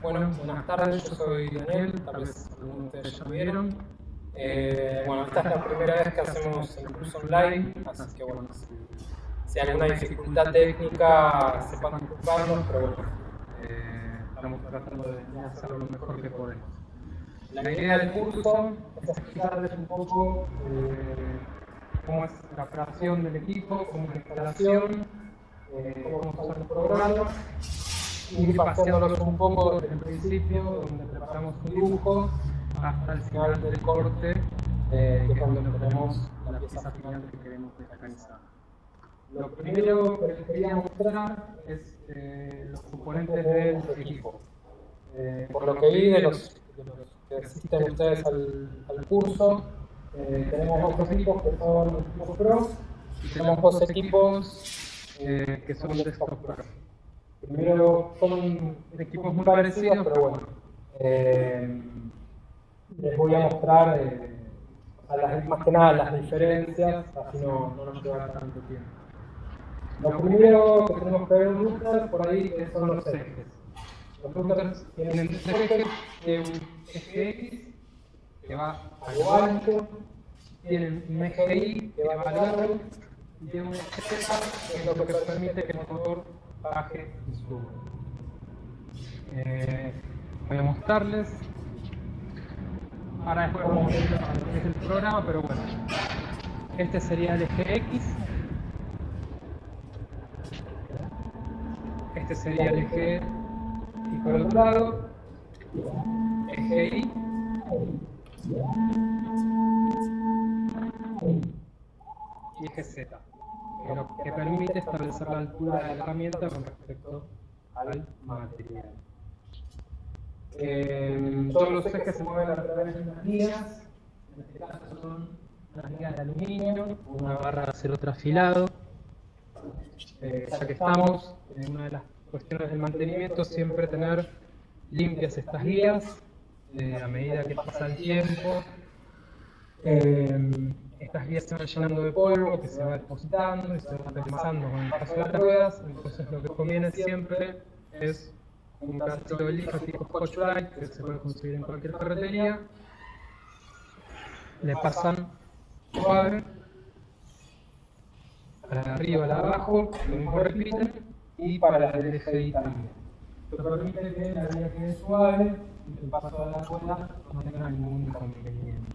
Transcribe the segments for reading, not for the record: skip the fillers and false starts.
Bueno, buenas tardes, yo soy Daniel, tal vez algunos de ustedes ya me vieron. Bueno, esta es la primera vez que hacemos el curso online, así que bueno, si hay alguna dificultad técnica, sepan disculparnos, pero bueno, estamos tratando de hacerlo lo mejor que podemos. La idea del curso es explicarles un poco cómo es la creación del equipo, cómo es la instalación, cómo vamos a usar el programa, ir paseándolos un poco desde el principio, donde preparamos un dibujo, hasta el final del corte, que es donde tenemos la pieza final que queremos mecanizar. Lo primero que les quería mostrar es los componentes del equipo. Por lo que vi de los que asisten ustedes al curso, tenemos dos equipos que son equipos Pro y tenemos dos equipos que son Desktop Pro. Primero son equipos muy parecidos, pero bueno, les voy a mostrar más que nada las diferencias, así no nos lleva tanto tiempo. Lo primero que tenemos que ver en router por ahí son los ejes. Los routers tienen tres ejes, tienen un eje X que va a lo ancho, tienen un eje Y que va a lo largo y tienen un eje Z que es lo que permite que el motor baje y suba. Voy a mostrarles. Ahora después vamos a ver lo que es el programa, pero bueno. Este sería el eje X. Este sería el eje Y por el otro lado, eje Y. Y eje Z. Lo que permite establecer la altura de la herramienta con respecto al material. Todos los ejes se mueven a través de unas guías, en este caso son unas guías de aluminio, una barra de acero trasfilado. Ya que estamos en una de las cuestiones del mantenimiento, siempre tener limpias estas guías a medida que pasa el tiempo. Estas guías se van llenando de polvo que se va depositando y se va reemplazando con el paso de las ruedas, entonces lo que conviene siempre es un pedacito de lija tipo Scotch-Brite que se puede conseguir en cualquier ferretería. Le pasan suave para la arriba, la de abajo, lo mismo repiten, y para la del eje Y también. Esto permite que la guía quede suave y que el paso de la rueda no tenga ningún inconveniente.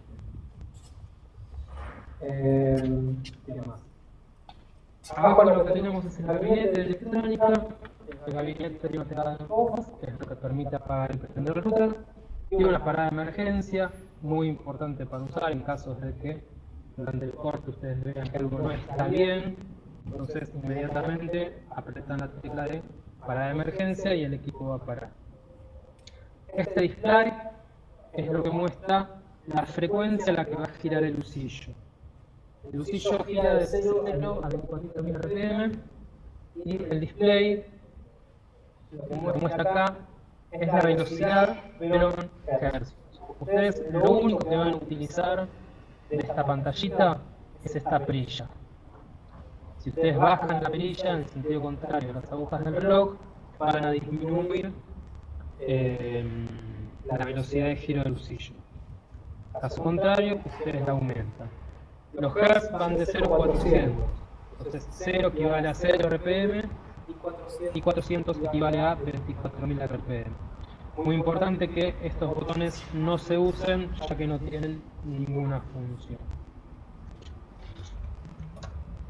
¿Qué más? Abajo lo que tenemos es el gabinete de electrónica. El gabinete tiene una teclado de hojas, que es lo que permite apagar y prender el router. Tiene una parada de emergencia, muy importante para usar en casos de que durante el corte ustedes vean que algo no está bien. Entonces inmediatamente apretan la tecla de parada de emergencia y el equipo va a parar. Este display es lo que muestra la frecuencia a la que va a girar el lucillo. El lucillo gira de 0 a 24.000 RPM y el display, lo que muestra acá, es la velocidad, pero en hercios. Ustedes lo único que van a utilizar de esta pantallita es esta perilla. Si ustedes bajan la perilla en el sentido contrario a las agujas del reloj, van a disminuir la velocidad de giro del lucillo. Caso contrario, ustedes la aumentan. Los hertz van de 0 a 400. Entonces 0 equivale a 0 RPM y 400 equivale a 24.000 RPM. Muy importante que estos botones no se usen ya que no tienen ninguna función.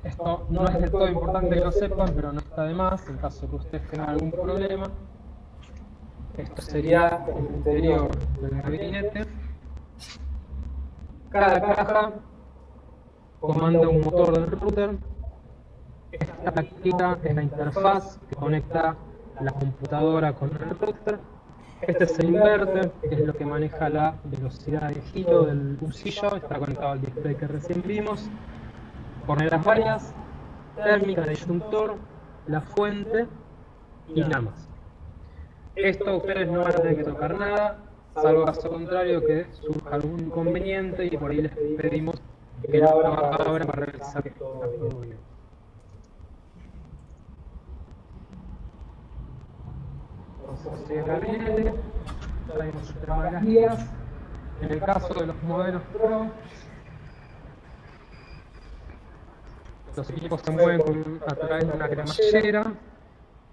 Esto no es del todo importante que lo sepan, pero no está de más en caso de que ustedes tengan algún problema. Esto sería el interior del gabinete. Cada caja comanda un motor del router. Esta plaquita es la interfaz que conecta la computadora con el router. Este es el inverter, que es lo que maneja la velocidad de giro del lucillo. Está conectado al display que recién vimos. Corneras varias, térmica, el disyuntor, la fuente y nada más. Esto ustedes no van a tener que tocar nada, salvo caso contrario que surja algún inconveniente y por ahí les pedimos que lo hagan ahora para revisar que todo está todo bien. Entonces, el gabinete, traemos el tema de las guías. En el caso de los modelos Pro, los equipos se mueven a través de una cremallera.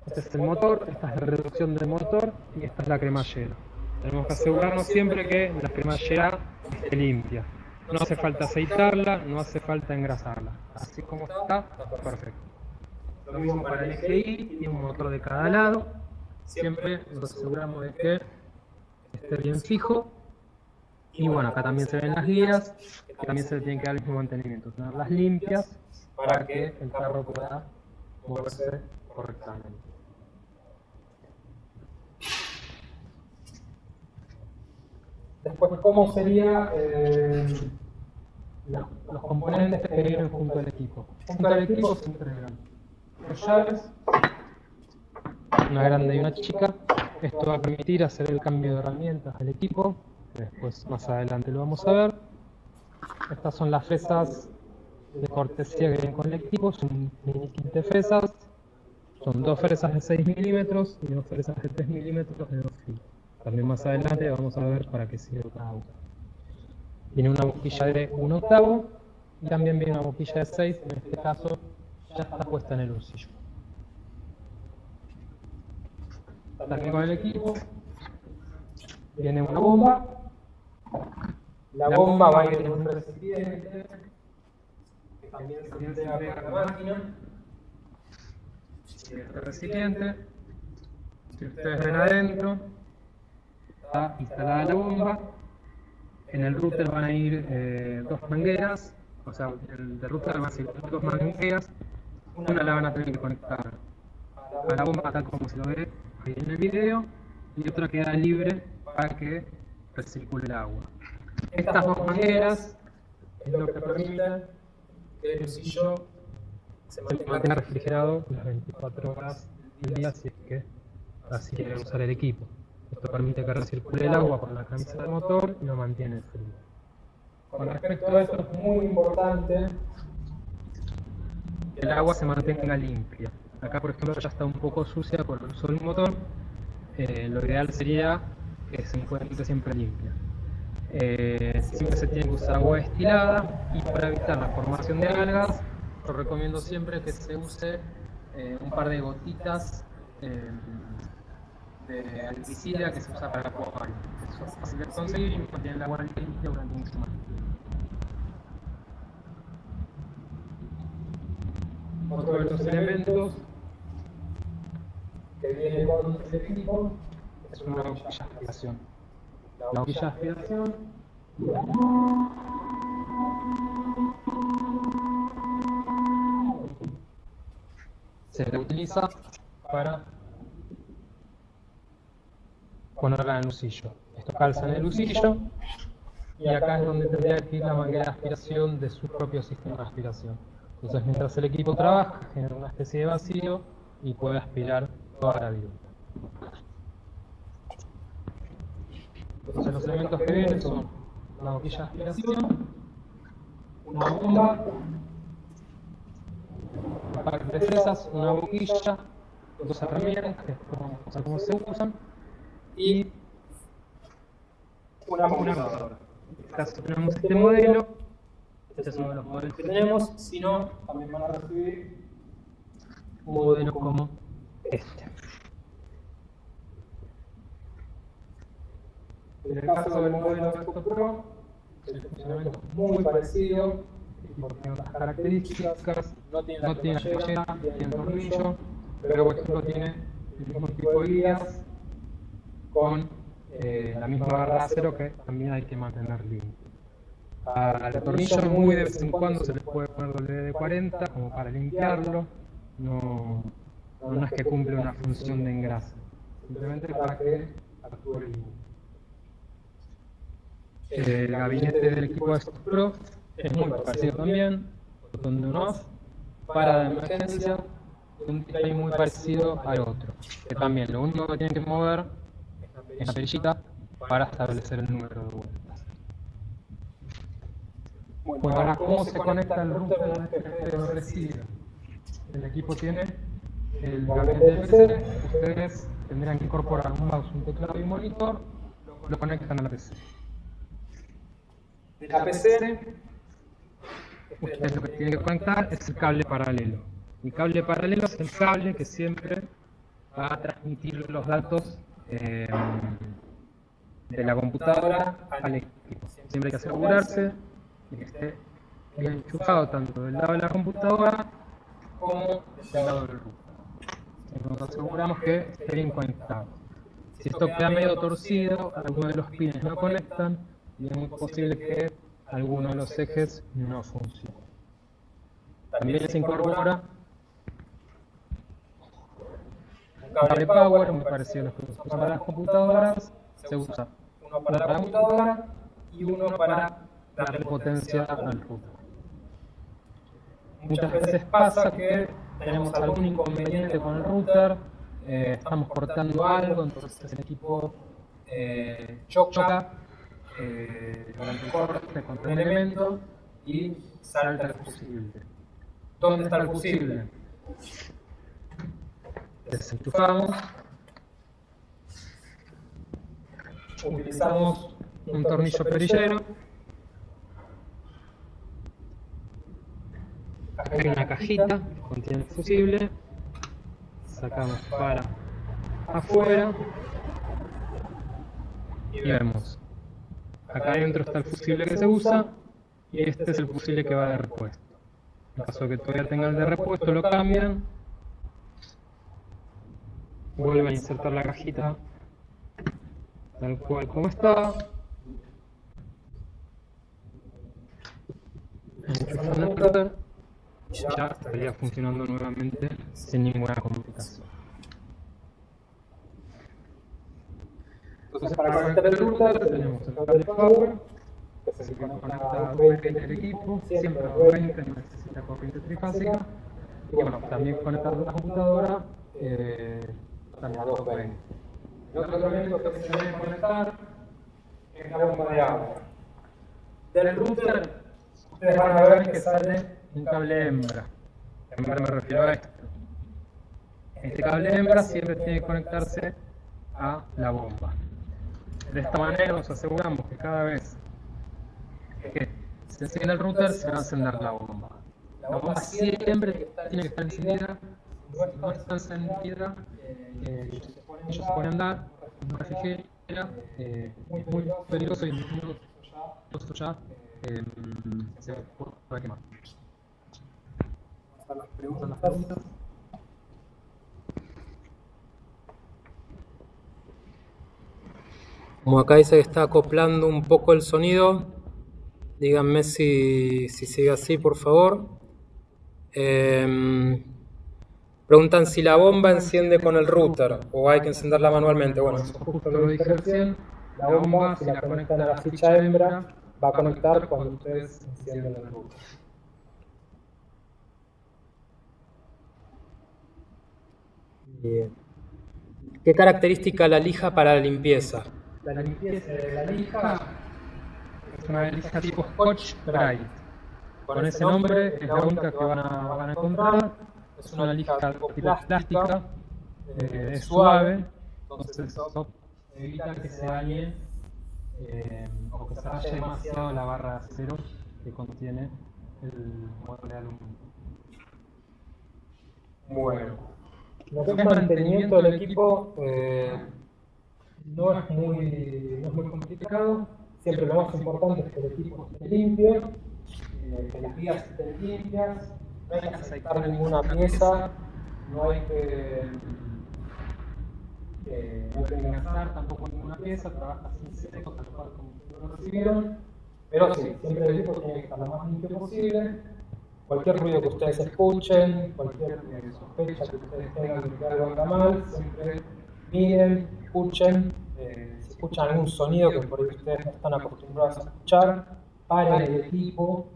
Este es el motor, esta es la reducción del motor y esta es la cremallera. Tenemos que asegurarnos siempre que la cremallera esté limpia. No hace falta aceitarla, no hace falta engrasarla. Así como está perfecto. Lo mismo para el EGI, tiene un motor de cada lado. Siempre nos aseguramos de que esté bien fijo. Y bueno, acá también se ven las guías, que también se le tiene que dar el mismo mantenimiento, tenerlas limpias para que el carro pueda moverse correctamente. Después, ¿cómo serían los componentes que vienen junto al equipo? Junto al equipo se entregan dos llaves, una grande y una chica. Esto va a permitir hacer el cambio de herramientas del equipo. Después, más adelante lo vamos a ver. Estas son las fresas de cortesía que vienen con el equipo. Son mini kit de fresas. Son dos fresas de 6 milímetros y dos fresas de 3 milímetros de 2 filos. También más adelante vamos a ver para qué sirve cada uno. Viene una boquilla de 1/8 y también viene una boquilla de 6. En este caso ya está puesta en el bolsillo. También con el equipo viene una bomba. La bomba va a ir en un recipiente que también se entrega por la máquina. Y este recipiente, si ustedes ven adentro, está instalada la bomba. En el router van a ir dos mangueras, o sea, el del router van a ir dos mangueras. Una la van a tener que conectar a la bomba tal como se lo ve ahí en el video, y otra queda libre para que recircule el agua. Estas dos mangueras es lo que permite que el lucillo se mantenga refrigerado las 24 horas del día si es que así quieren usar el equipo. Esto permite que recircule el agua por la camisa del motor y lo mantiene frío. Con respecto a esto es muy importante que el agua se mantenga limpia. Acá por ejemplo ya está un poco sucia por el uso del motor. Lo ideal sería que se encuentre siempre limpia. Siempre se tiene que usar agua destilada y para evitar la formación de algas, yo recomiendo siempre que se use un par de gotitas de algicida que se usa para acuarios. Eso es fácil de conseguir y mantiene el agua limpia durante mucho más tiempo. Otro de los elementos que viene con el equipo es una boquilla de aspiración. La boquilla de aspiración se reutiliza para ponerla en el lucillo. Esto calza en el lucillo y acá es donde tendría que ir la manguera de aspiración de su propio sistema de aspiración. Entonces mientras el equipo trabaja genera una especie de vacío y puede aspirar toda la vida. Entonces los elementos que vienen son una boquilla de aspiración, una bomba, partes de esas, una boquilla, dos herramientas, que vamos a ver cómo se usan, y una lavadora. En este caso tenemos este modelo, este es uno de los modelos que tenemos, si no, también van a recibir un modelo como este. En el caso del modelo de Vector Pro, el funcionamiento es muy parecido, porque tiene otras características, no tiene la cremallera, tiene el tornillo, pero por ejemplo tiene el mismo tipo de guías con la misma barra de acero que también hay que mantener limpio. Al tornillo muy de vez en cuando se le puede poner WD-40 como para limpiarlo, no es que cumple una función de engrase, simplemente para que actúe limpio. El gabinete del equipo de Vector Pro es muy parecido también, botón de on-off, para de emergencia, un delay muy parecido al otro, que también lo único que tiene que mover es la perillita para establecer el número de vueltas. Bueno, ahora, ¿cómo se conecta el router a este GPU recibido? El equipo tiene el gabinete de PC, ustedes tendrán que incorporar un mouse, un teclado y un monitor, lo conectan a la PC. De la PC, ustedes lo que tienen que conectar es el cable paralelo. El cable paralelo es el cable que siempre va a transmitir los datos de la computadora al equipo. Siempre hay que asegurarse de que esté bien enchufado tanto del lado de la computadora como del lado del router. Nos aseguramos que esté bien conectado. Si esto queda medio torcido, algunos de los pines no conectan y es muy posible que alguno de los ejes no funcione. También se incorpora un cable power muy parecido a los que se usan para las computadoras. Se usa uno para la computadora y uno para darle potencia al router. Muchas veces pasa que tenemos algún inconveniente con el router, estamos cortando algo, entonces el equipo choca durante el corte contra un elemento y salta el fusible. ¿Dónde está el fusible? Desenchufamos, utilizamos un tornillo perillero, hay una cajita que contiene el fusible, sacamos para afuera y vemos. Acá adentro está el fusible que se usa y este es el fusible que va de repuesto. En caso de que todavía tenga el de repuesto, lo cambian, vuelven a insertar la cajita tal cual como está, enchufan el router y ya estaría funcionando nuevamente sin ninguna complicación. Entonces, para conectar el router tenemos el cable power, que es el que conecta a 220 del equipo, siempre a 220, no necesita corriente trifásica, y bueno, también conectar la computadora también a 220. El otro elemento que se debe conectar es la bomba de agua. Del router, ustedes van a ver que sale un cable hembra. Hembra me refiero a esto. Este cable hembra siempre tiene que conectarse a la bomba. De esta manera nos aseguramos que cada vez que se enciende el router se va a encender la bomba. La bomba siempre tiene que estar encendida. Si no está encendida, ellos se ponen a andar, no refrigera, muy peligroso y esto ya se puede quemar. ¿Están las preguntas? Como acá dice que está acoplando un poco el sonido, díganme si sigue así, por favor. Preguntan si la bomba enciende con el router o hay que encenderla manualmente. Bueno, eso justo lo dije recién. La bomba, si la conectan a la ficha hembra, va a conectar cuando ustedes enciendan el router. Bien. ¿Qué característica la lija para la limpieza? la limpieza de la lija es una lija tipo Scotch Brite. Con ese nombre es la única que van a encontrar. Es una lija tipo plástica, es suave, entonces eso evita que se dañe o que se raye demasiado la barra de acero que contiene el mueble de aluminio. Bueno, lo que es mantenimiento del equipo no es muy complicado. Siempre lo más importante es que el equipo esté limpio, que las vías estén limpias, no hay que aceitar ninguna pieza, no hay que engrasar tampoco ninguna pieza, trabaja sin seco, tal cual como lo recibieron. Pero sí, siempre el equipo tiene que estar lo más limpio posible. Cualquier ruido que ustedes escuchen, cualquier sospecha que ustedes tengan de que algo anda mal, siempre miren, escuchen. Si escuchan algún sonido que por ahí ustedes no están acostumbrados a escuchar, paren el equipo,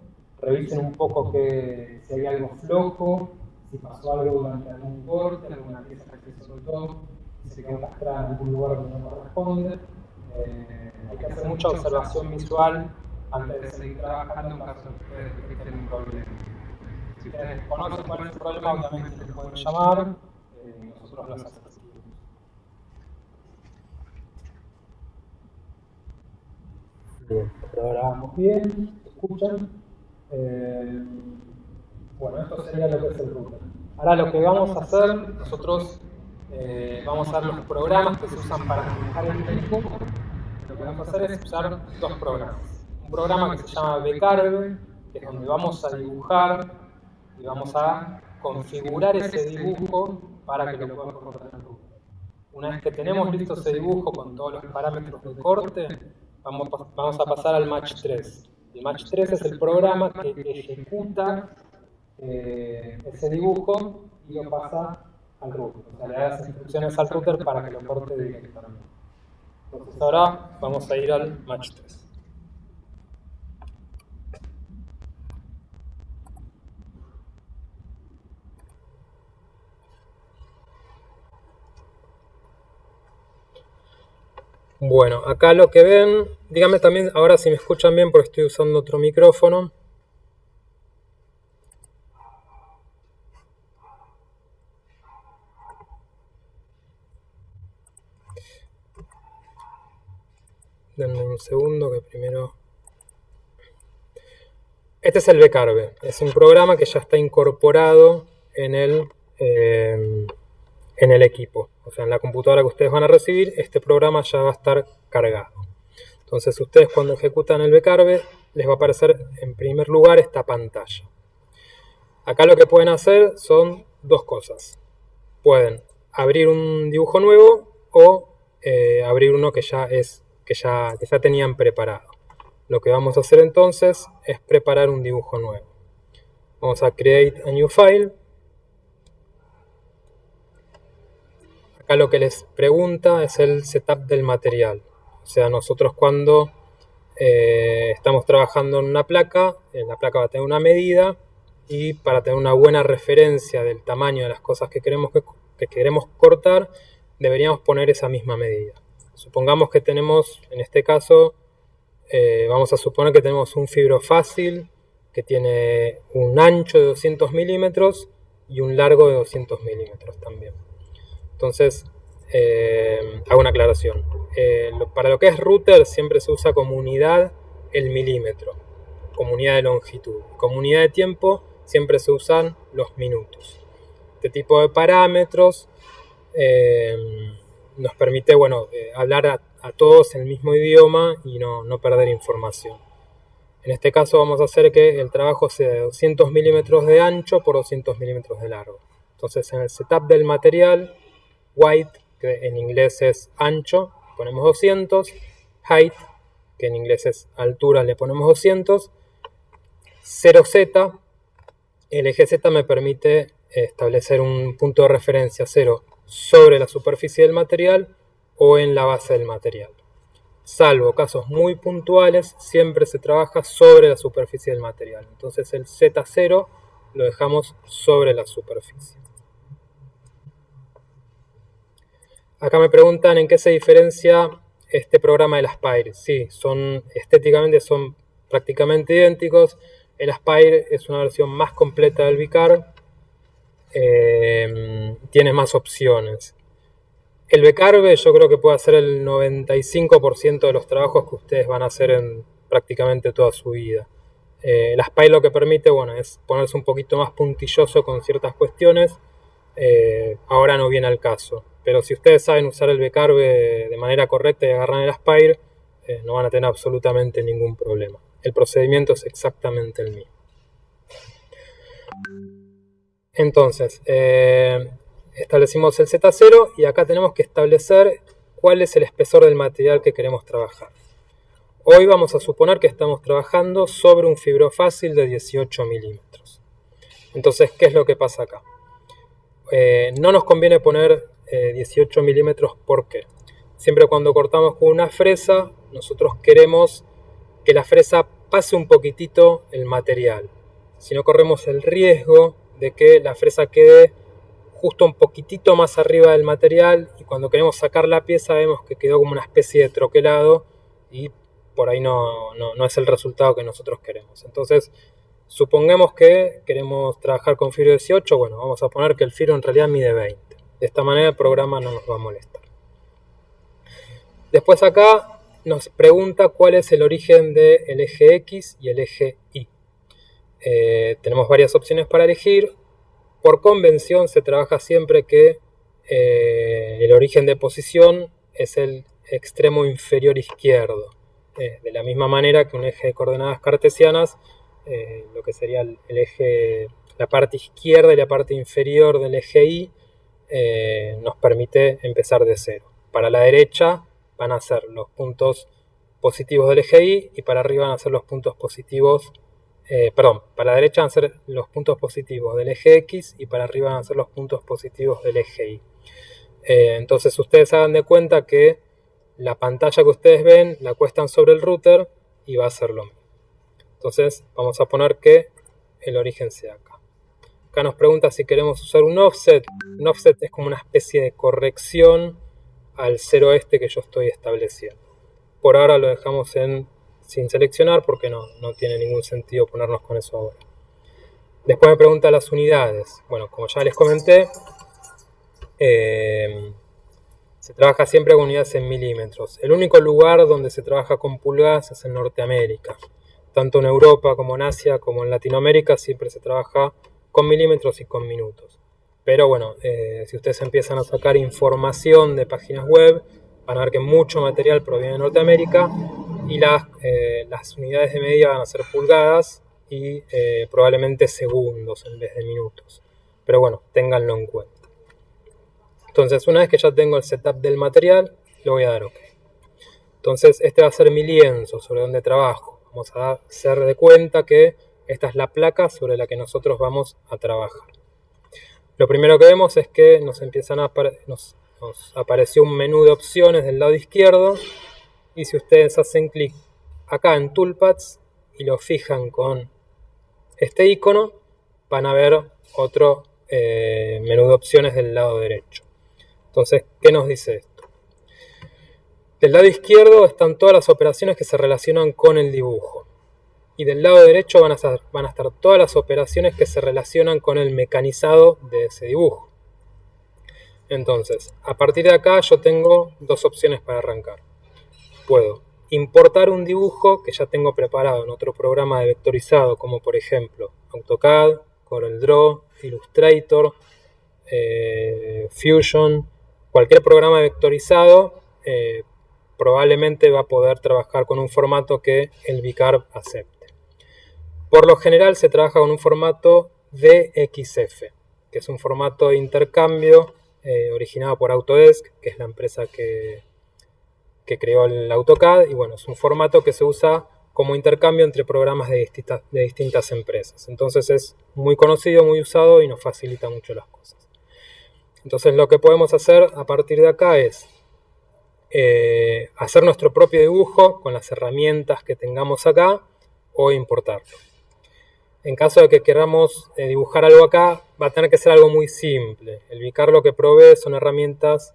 revisen un poco si hay algo flojo, si pasó algo durante algún corte, alguna pieza que se soltó, si se quedó encastrada en algún lugar donde no corresponde. Hay que hacer mucha observación visual antes de seguir trabajando en caso de que ustedes detecten un problema. Si ustedes conocen cuál es el problema, obviamente les pueden llamar y nosotros los asistimos. Bien, ahora vamos bien, escuchan. Bueno, esto sería lo que es el router. Ahora lo que vamos a hacer, nosotros vamos a ver los programas que se usan para manejar el equipo. Lo que vamos a hacer es usar dos programas. Un programa que se llama Vcarve, que es donde vamos a dibujar y vamos a configurar ese dibujo para que lo podamos cortar en el router. Una vez que tenemos listo ese dibujo con todos los parámetros del corte, vamos a pasar al Match 3. El Match 3 es el programa que ejecuta ese dibujo y lo pasa al router. O sea, le da las instrucciones al router para que lo corte directamente. Entonces ahora vamos a ir al Match 3. Bueno, acá lo que ven, díganme también ahora si me escuchan bien porque estoy usando otro micrófono. Denme un segundo que primero... Este es el Vcarve, es un programa que ya está incorporado en el equipo. O sea, en la computadora que ustedes van a recibir, este programa ya va a estar cargado. Entonces, ustedes cuando ejecutan el Vcarve, les va a aparecer en primer lugar esta pantalla. Acá lo que pueden hacer son dos cosas. Pueden abrir un dibujo nuevo o abrir uno que ya tenían preparado. Lo que vamos a hacer entonces es preparar un dibujo nuevo. Vamos a Create a New File. Acá lo que les pregunta es el setup del material. O sea, nosotros cuando estamos trabajando en una placa, la placa va a tener una medida y para tener una buena referencia del tamaño de las cosas que queremos cortar, deberíamos poner esa misma medida. Supongamos que tenemos, en este caso, vamos a suponer que tenemos un fibro fácil que tiene un ancho de 200 milímetros y un largo de 200 milímetros también. Entonces, hago una aclaración. Para lo que es router siempre se usa como unidad el milímetro, como unidad de longitud. Como unidad de tiempo siempre se usan los minutos. Este tipo de parámetros nos permite hablar a todos en el mismo idioma y no perder información. En este caso vamos a hacer que el trabajo sea de 200 milímetros de ancho por 200 milímetros de largo. Entonces en el setup del material, width, que en inglés es ancho, ponemos 200, height, que en inglés es altura, le ponemos 200, 0Z, el eje Z me permite establecer un punto de referencia 0 sobre la superficie del material o en la base del material. Salvo casos muy puntuales, siempre se trabaja sobre la superficie del material. Entonces el Z0 lo dejamos sobre la superficie. Acá me preguntan en qué se diferencia este programa del Aspire. Sí, estéticamente son prácticamente idénticos. El Aspire es una versión más completa del VCarve. Tiene más opciones. El VCarve yo creo que puede hacer el 95% de los trabajos que ustedes van a hacer en prácticamente toda su vida. El Aspire lo que permite, bueno, es ponerse un poquito más puntilloso con ciertas cuestiones. Ahora no viene al caso. Pero si ustedes saben usar el VCarve de manera correcta y agarran el Aspire, no van a tener absolutamente ningún problema. El procedimiento es exactamente el mismo. Entonces, establecimos el Z0 y acá tenemos que establecer cuál es el espesor del material que queremos trabajar. Hoy vamos a suponer que estamos trabajando sobre un fibrofácil de 18 milímetros. Entonces, ¿qué es lo que pasa acá? No nos conviene poner 18 milímetros, ¿por qué? Siempre cuando cortamos con una fresa, nosotros queremos que la fresa pase un poquitito el material. Si no, corremos el riesgo de que la fresa quede justo un poquitito más arriba del material y cuando queremos sacar la pieza vemos que quedó como una especie de troquelado y por ahí no es el resultado que nosotros queremos. Entonces, supongamos que queremos trabajar con fibro 18, bueno, vamos a poner que el fibro en realidad mide 20. De esta manera el programa no nos va a molestar. Después acá nos pregunta cuál es el origen del eje X y el eje Y. Tenemos varias opciones para elegir. Por convención se trabaja siempre que el origen de posición es el extremo inferior izquierdo. De la misma manera que un eje de coordenadas cartesianas, lo que sería el eje, la parte izquierda y la parte inferior del eje Y, nos permite empezar de cero. Para la derecha van a ser los puntos positivos del eje Y y para arriba van a ser los puntos positivos, para la derecha van a ser los puntos positivos del eje X y para arriba van a ser los puntos positivos del eje Y. Entonces ustedes hagan de cuenta que la pantalla que ustedes ven la cuestan sobre el router y va a ser lo mismo. Entonces vamos a poner que el origen sea acá. Acá nos pregunta si queremos usar un offset. Un offset es como una especie de corrección al cero este que yo estoy estableciendo. Por ahora lo dejamos sin seleccionar porque no tiene ningún sentido ponernos con eso ahora. Después me pregunta las unidades. Bueno, como ya les comenté, se trabaja siempre con unidades en milímetros. El único lugar donde se trabaja con pulgadas es en Norteamérica. Tanto en Europa como en Asia como en Latinoamérica siempre se trabaja con milímetros y con minutos. Pero bueno, si ustedes empiezan a sacar información de páginas web, van a ver que mucho material proviene de Norteamérica y las unidades de medida van a ser pulgadas y probablemente segundos en vez de minutos. Pero bueno, ténganlo en cuenta. Entonces, una vez que ya tengo el setup del material, le voy a dar OK. Entonces, este va a ser mi lienzo sobre donde trabajo. Vamos a hacer de cuenta que esta es la placa sobre la que nosotros vamos a trabajar. Lo primero que vemos es que nos apareció un menú de opciones del lado izquierdo y si ustedes hacen clic acá en Toolpaths y lo fijan con este icono, van a ver otro menú de opciones del lado derecho. Entonces, ¿qué nos dice esto? Del lado izquierdo están todas las operaciones que se relacionan con el dibujo. Y del lado derecho van a estar todas las operaciones que se relacionan con el mecanizado de ese dibujo. Entonces, a partir de acá yo tengo dos opciones para arrancar. Puedo importar un dibujo que ya tengo preparado en otro programa de vectorizado, como por ejemplo AutoCAD, CorelDRAW, Illustrator, Fusion. Cualquier programa de vectorizado probablemente va a poder trabajar con un formato que el VCarve acepte. Por lo general se trabaja con un formato DXF, que es un formato de intercambio originado por Autodesk, que es la empresa que creó el AutoCAD, y bueno, es un formato que se usa como intercambio entre programas de distintas empresas. Entonces es muy conocido, muy usado y nos facilita mucho las cosas. Entonces lo que podemos hacer a partir de acá es hacer nuestro propio dibujo con las herramientas que tengamos acá o importarlo. En caso de que queramos dibujar algo acá, va a tener que ser algo muy simple. El VCarve lo que provee son herramientas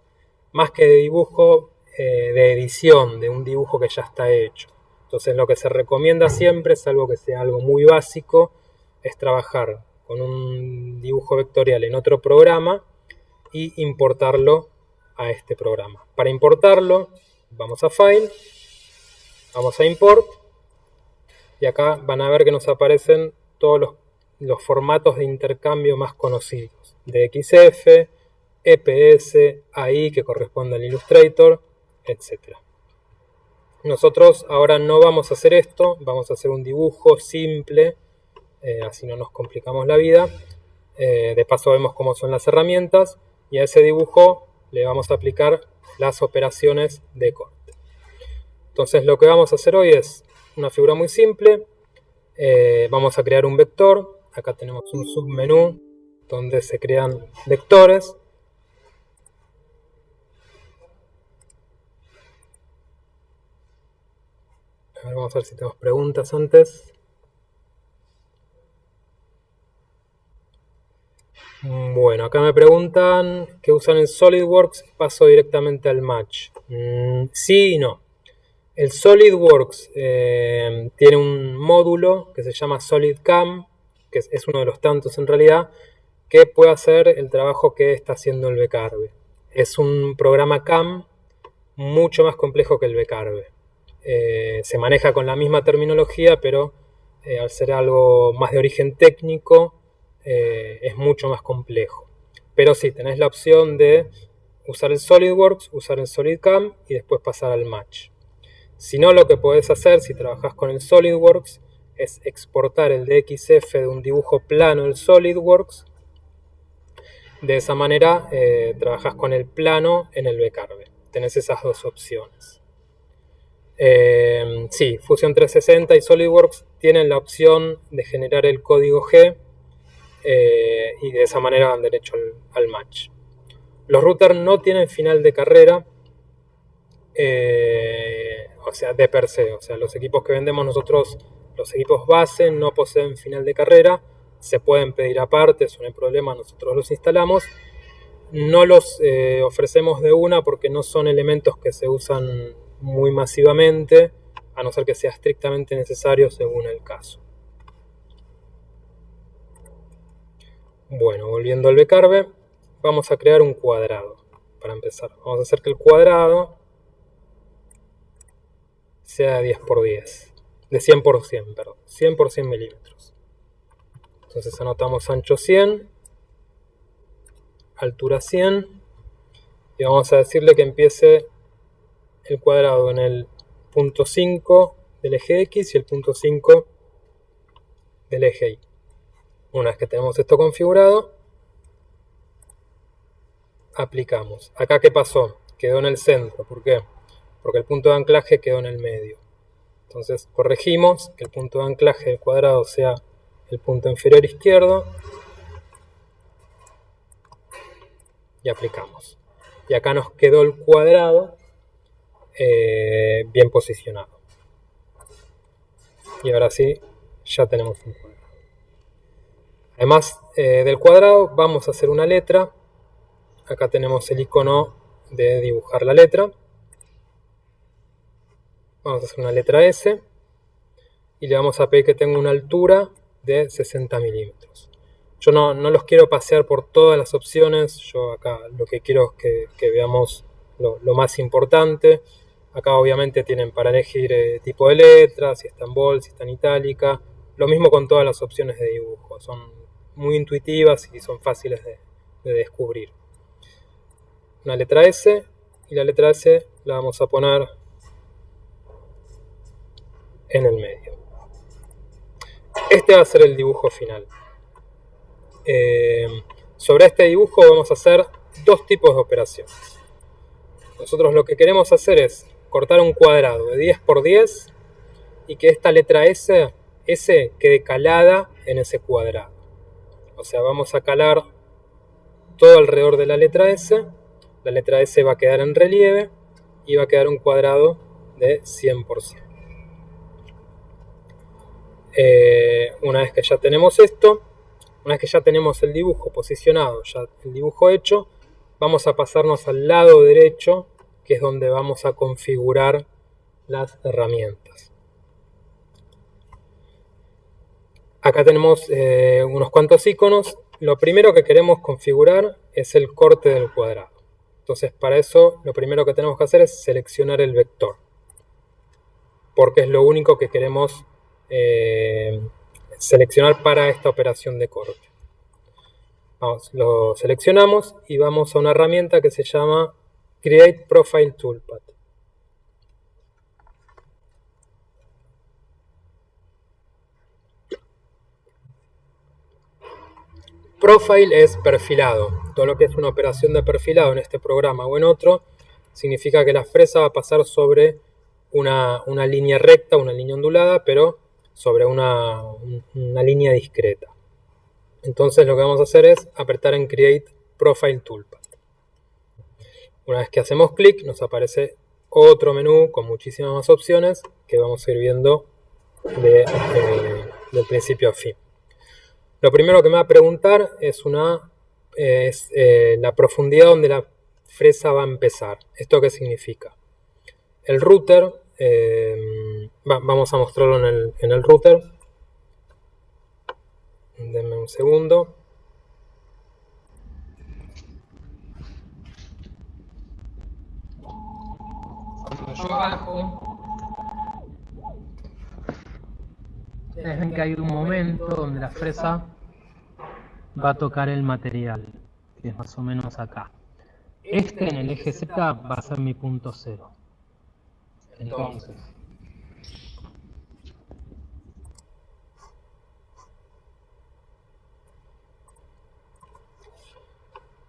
más que de dibujo, de edición de un dibujo que ya está hecho. Entonces lo que se recomienda siempre, salvo que sea algo muy básico, es trabajar con un dibujo vectorial en otro programa y importarlo a este programa. Para importarlo, vamos a File, vamos a Import, y acá van a ver que nos aparecen todos los formatos de intercambio más conocidos. DXF, EPS, AI, que corresponde al Illustrator, etc. Nosotros ahora no vamos a hacer esto, vamos a hacer un dibujo simple, así no nos complicamos la vida. De paso vemos cómo son las herramientas y a ese dibujo le vamos a aplicar las operaciones de corte. Entonces lo que vamos a hacer hoy es una figura muy simple. Vamos a crear un vector. Acá tenemos un submenú donde se crean vectores. A ver, vamos a ver si tenemos preguntas antes. Bueno, acá me preguntan que usan en SolidWorks. Paso directamente al Match. Sí y no. El SolidWorks tiene un módulo que se llama SolidCAM, que es uno de los tantos en realidad, que puede hacer el trabajo que está haciendo el Vcarve. Es un programa CAM mucho más complejo que el Vcarve. Se maneja con la misma terminología, pero al ser algo más de origen técnico, es mucho más complejo. Pero sí, tenés la opción de usar el SolidWorks, usar el SolidCAM y después pasar al Match. Si no, lo que podés hacer si trabajás con el SolidWorks es exportar el DXF de un dibujo plano del SolidWorks. De esa manera trabajás con el plano en el Vcarve. Tenés esas dos opciones. Sí, Fusion 360 y SolidWorks tienen la opción de generar el código G y de esa manera van derecho al match. Los routers no tienen final de carrera, o sea, de per se. O sea, los equipos que vendemos nosotros, los equipos base, no poseen final de carrera. Se pueden pedir aparte, eso no hay problema, nosotros los instalamos. No los ofrecemos de una porque no son elementos que se usan muy masivamente, a no ser que sea estrictamente necesario según el caso. Bueno, volviendo al Vcarve, vamos a crear un cuadrado. Para empezar, vamos a hacer que el cuadrado sea de 10 por 10, de 100 por 100, perdón, 100 por 100 milímetros. Entonces anotamos ancho 100, altura 100, y vamos a decirle que empiece el cuadrado en el punto 5 del eje X y el punto 5 del eje Y. Una vez que tenemos esto configurado, aplicamos. Acá, ¿qué pasó? Quedó en el centro. ¿Por qué? Porque el punto de anclaje quedó en el medio. Entonces corregimos que el punto de anclaje del cuadrado sea el punto inferior izquierdo y aplicamos. Y acá nos quedó el cuadrado bien posicionado. Y ahora sí, ya tenemos un cuadrado. Además del cuadrado, vamos a hacer una letra. Acá tenemos el icono de dibujar la letra. Vamos a hacer una letra S. Y le vamos a pedir que tenga una altura de 60 milímetros. Yo no los quiero pasear por todas las opciones. Yo acá lo que quiero es que veamos lo más importante. Acá obviamente tienen para elegir tipo de letra, si está en bold, si está en itálica. Lo mismo con todas las opciones de dibujo. Son muy intuitivas y son fáciles de descubrir. Una letra S, y la letra S la vamos a poner en el medio. Este va a ser el dibujo final. Sobre este dibujo vamos a hacer dos tipos de operaciones. Nosotros lo que queremos hacer es cortar un cuadrado de 10 por 10 y que esta letra S quede calada en ese cuadrado. O sea, vamos a calar todo alrededor de la letra S. La letra S va a quedar en relieve y va a quedar un cuadrado de 100 por 100. Una vez que ya tenemos esto, una vez que ya tenemos el dibujo posicionado, ya el dibujo hecho, vamos a pasarnos al lado derecho que es donde vamos a configurar las herramientas. Acá tenemos unos cuantos iconos. Lo primero que queremos configurar es el corte del cuadrado. Entonces, para eso, lo primero que tenemos que hacer es seleccionar el vector, porque es lo único que queremos seleccionar para esta operación de corte. Vamos, lo seleccionamos y vamos a una herramienta que se llama Create Profile Toolpath. Profile es perfilado. Todo lo que es una operación de perfilado en este programa o en otro significa que la fresa va a pasar sobre una línea recta, una línea ondulada, pero sobre una línea discreta. Entonces lo que vamos a hacer es apretar en Create Profile Toolpath. Una vez que hacemos clic, nos aparece otro menú con muchísimas más opciones que vamos a ir viendo del principio a fin. Lo primero que me va a preguntar es la profundidad donde la fresa va a empezar. ¿Esto qué significa? El router, vamos a mostrarlo en el router. Denme un segundo. Cuando yo bajo, ustedes ven que hay un momento donde la fresa va a tocar el material, que es más o menos acá. Este en el eje Z va a ser mi punto cero. Entonces,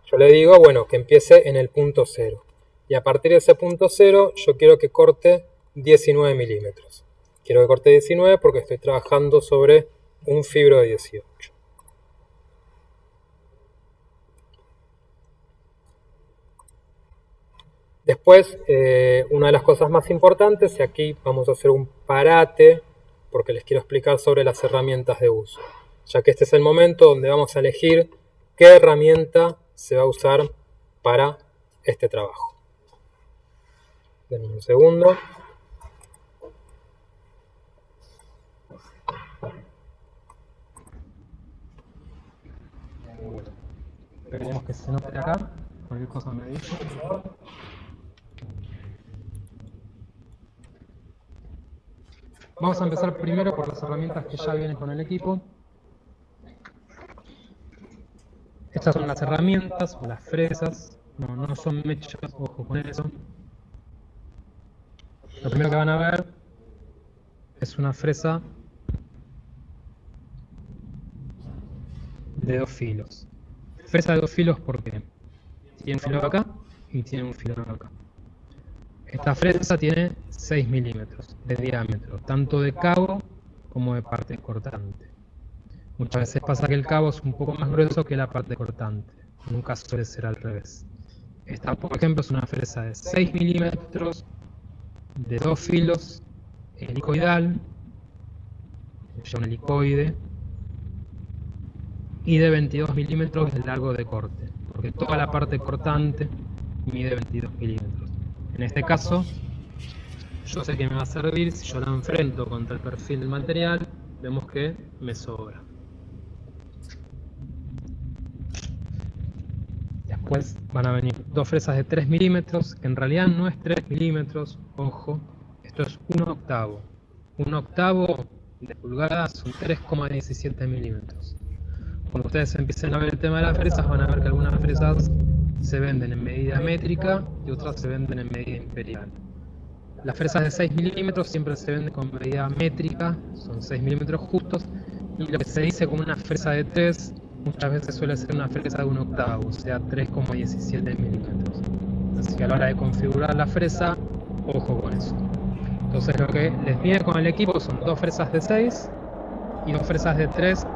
yo le digo, bueno, que empiece en el punto cero. Y a partir de ese punto cero, yo quiero que corte 19 milímetros. Quiero que corte 19 porque estoy trabajando sobre un fibro de 18. Después, una de las cosas más importantes, y aquí vamos a hacer un parate, porque les quiero explicar sobre las herramientas de uso. Ya que este es el momento donde vamos a elegir qué herramienta se va a usar para este trabajo. Denme un segundo. esperemos que se note acá. Cualquier cosa me dice. Vamos a empezar primero por las herramientas que ya vienen con el equipo. Estas son las herramientas o las fresas. No son mechas, ojo con eso. Lo primero que van a ver es una fresa de 2 filos. Fresa de 2 filos porque tiene un filo acá y tiene un filo acá. Esta fresa tiene 6 milímetros de diámetro, tanto de cabo como de parte cortante. Muchas veces pasa que el cabo es un poco más grueso que la parte cortante. Nunca suele ser al revés. Esta, por ejemplo, es una fresa de 6 milímetros, de 2 filos, helicoidal, un helicoide, y de 22 milímetros de largo de corte, porque toda la parte cortante mide 22 milímetros. En este caso, yo sé que me va a servir si yo la enfrento contra el perfil del material, vemos que me sobra. Después van a venir 2 fresas de 3 milímetros, que en realidad no es 3 milímetros, ojo, esto es 1 octavo. 1 octavo de pulgada son 3,17 milímetros. Cuando ustedes empiecen a ver el tema de las fresas, van a ver que algunas fresas se venden en medida métrica y otras se venden en medida imperial. Las fresas de 6 milímetros siempre se venden con medida métrica, son 6 milímetros justos, y lo que se dice como una fresa de 3, muchas veces suele ser una fresa de 1 octavo, o sea 3,17 milímetros. Así que a la hora de configurar la fresa, ojo con eso. Entonces lo que les viene con el equipo son 2 fresas de 6 y 2 fresas de 3